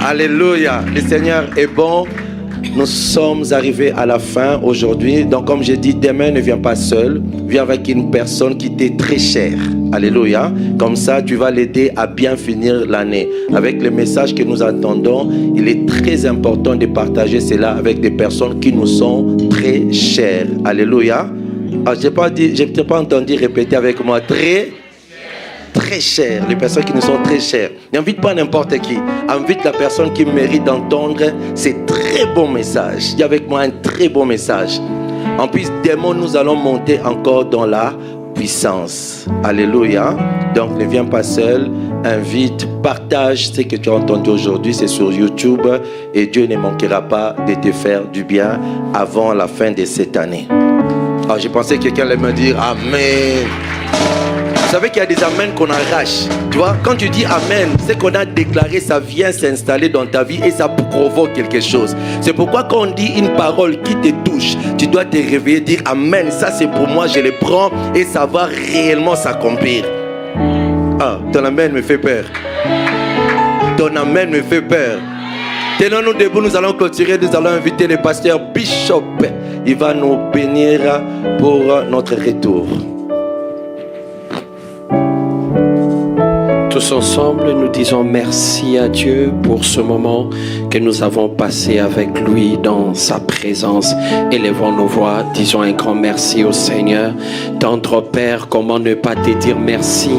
S7: Alléluia. Le Seigneur est bon. Nous sommes arrivés à la fin aujourd'hui. Donc comme j'ai dit, demain ne viens pas seul. Viens avec une personne qui t'est très chère. Alléluia. Comme ça, tu vas l'aider à bien finir l'année. Avec le message que nous attendons, il est très important de partager cela avec des personnes qui nous sont très chères. Alléluia. Alors, je n'ai pas entendu répéter avec moi très cher, les personnes qui nous sont très chères. N'invite pas n'importe qui. Invite la personne qui mérite d'entendre ces très bons messages. Dis avec moi un très bon message. En plus, demain, nous allons monter encore dans la puissance. Alléluia. Donc, ne viens pas seul. Invite, partage ce que tu as entendu aujourd'hui. C'est sur YouTube. Et Dieu ne manquera pas de te faire du bien avant la fin de cette année. Alors, je pensais que quelqu'un allait me dire Amen. Vous savez qu'il y a des amens qu'on arrache. Tu vois, quand tu dis amen, ce qu'on a déclaré, ça vient s'installer dans ta vie et ça provoque quelque chose. C'est pourquoi quand on dit une parole qui te touche, tu dois te réveiller, dire amen, ça c'est pour moi, je le prends et ça va réellement s'accomplir. Ah, ton amen me fait peur. Ton amen me fait peur. Tenons-nous debout, nous allons clôturer, nous allons inviter le pasteur Bishop. Il va nous bénir pour notre retour.
S2: Tous ensemble, nous disons merci à Dieu pour ce moment que nous avons passé avec lui dans sa présence. Élevons nos voix, disons un grand merci au Seigneur. Tendre Père, comment ne pas te dire merci?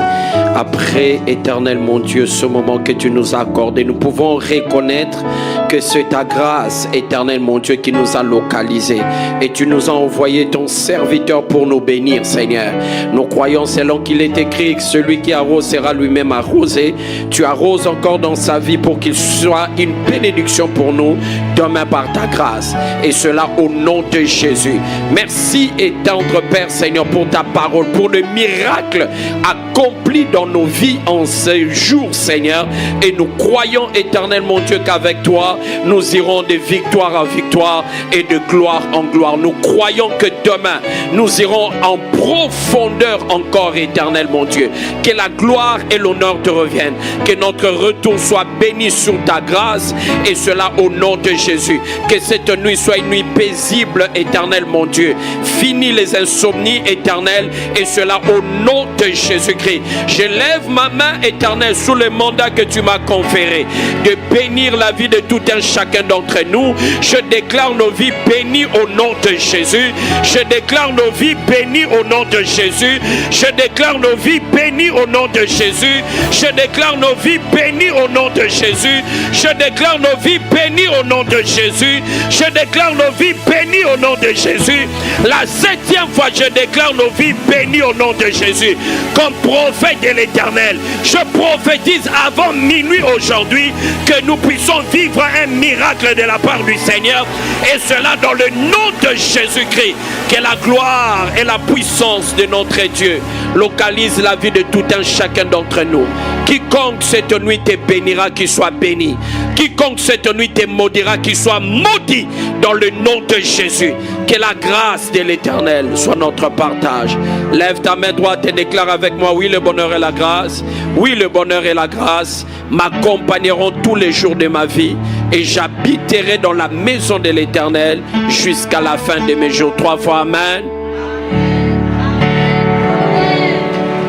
S2: Après, éternel mon Dieu, ce moment que tu nous as accordé, nous pouvons reconnaître que c'est ta grâce, éternel mon Dieu, qui nous a localisés. Et tu nous as envoyé ton serviteur pour nous bénir, Seigneur. Nous croyons, selon qu'il est écrit, que celui qui arrose sera lui-même arrosé. Tu arroses encore dans sa vie pour qu'il soit une bénédiction pour nous, demain par ta grâce. Et cela au nom de Jésus. Merci et tendre Père, Seigneur, pour ta parole, pour le miracle accompli dans nos vies en ce jour, Seigneur. Et nous croyons, éternel mon Dieu, qu'avec toi, nous irons de victoire en victoire et de gloire en gloire. Nous croyons que demain, nous irons en profondeur encore, éternel mon Dieu. Que la gloire et l'honneur te reviennent. Que notre retour soit béni sous ta grâce, et cela au nom de Jésus. Que cette nuit soit une nuit paisible, éternel mon Dieu. Fini les insomnies éternelles, et cela au nom de Jésus-Christ. Je lève ma main, éternelle, sous le mandat que tu m'as conféré, de bénir la vie de tout un chacun d'entre nous. Je déclare nos vies bénies au nom de Jésus. Je déclare nos vies bénies au nom de Jésus. Je déclare nos vies bénies au nom de Jésus. Je déclare nos vies bénies au nom de Jésus. Je déclare nos vies bénies au nom de Jésus. Je déclare nos vies bénies au nom de Jésus. La 7e fois, je déclare nos vies bénies au nom de Jésus. Comme prophète de l'Éternel, je prophétise avant minuit aujourd'hui que nous puissions vivre un miracle de la part du Seigneur. Et cela dans le nom de Jésus-Christ. Que la gloire et la puissance de notre Dieu localise la vie de tout un chacun d'entre nous. Quiconque cette nuit te bénira, qu'il soit béni. Quiconque cette nuit te maudira, qu'il soit maudit dans le nom de Jésus. Que la grâce de l'Éternel soit notre partage. Lève ta main droite et déclare avec moi: oui, le bonheur et la grâce. Oui, le bonheur et la grâce m'accompagneront tous les jours de ma vie, et j'habiterai dans la maison de l'Éternel jusqu'à la fin de mes jours. 3 fois amen.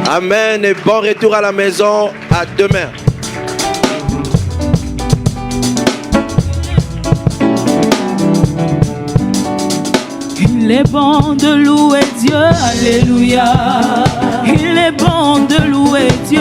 S7: Amen et bon retour à la maison. À demain.
S6: Il est bon de louer Dieu, alléluia. Il est bon de louer Dieu.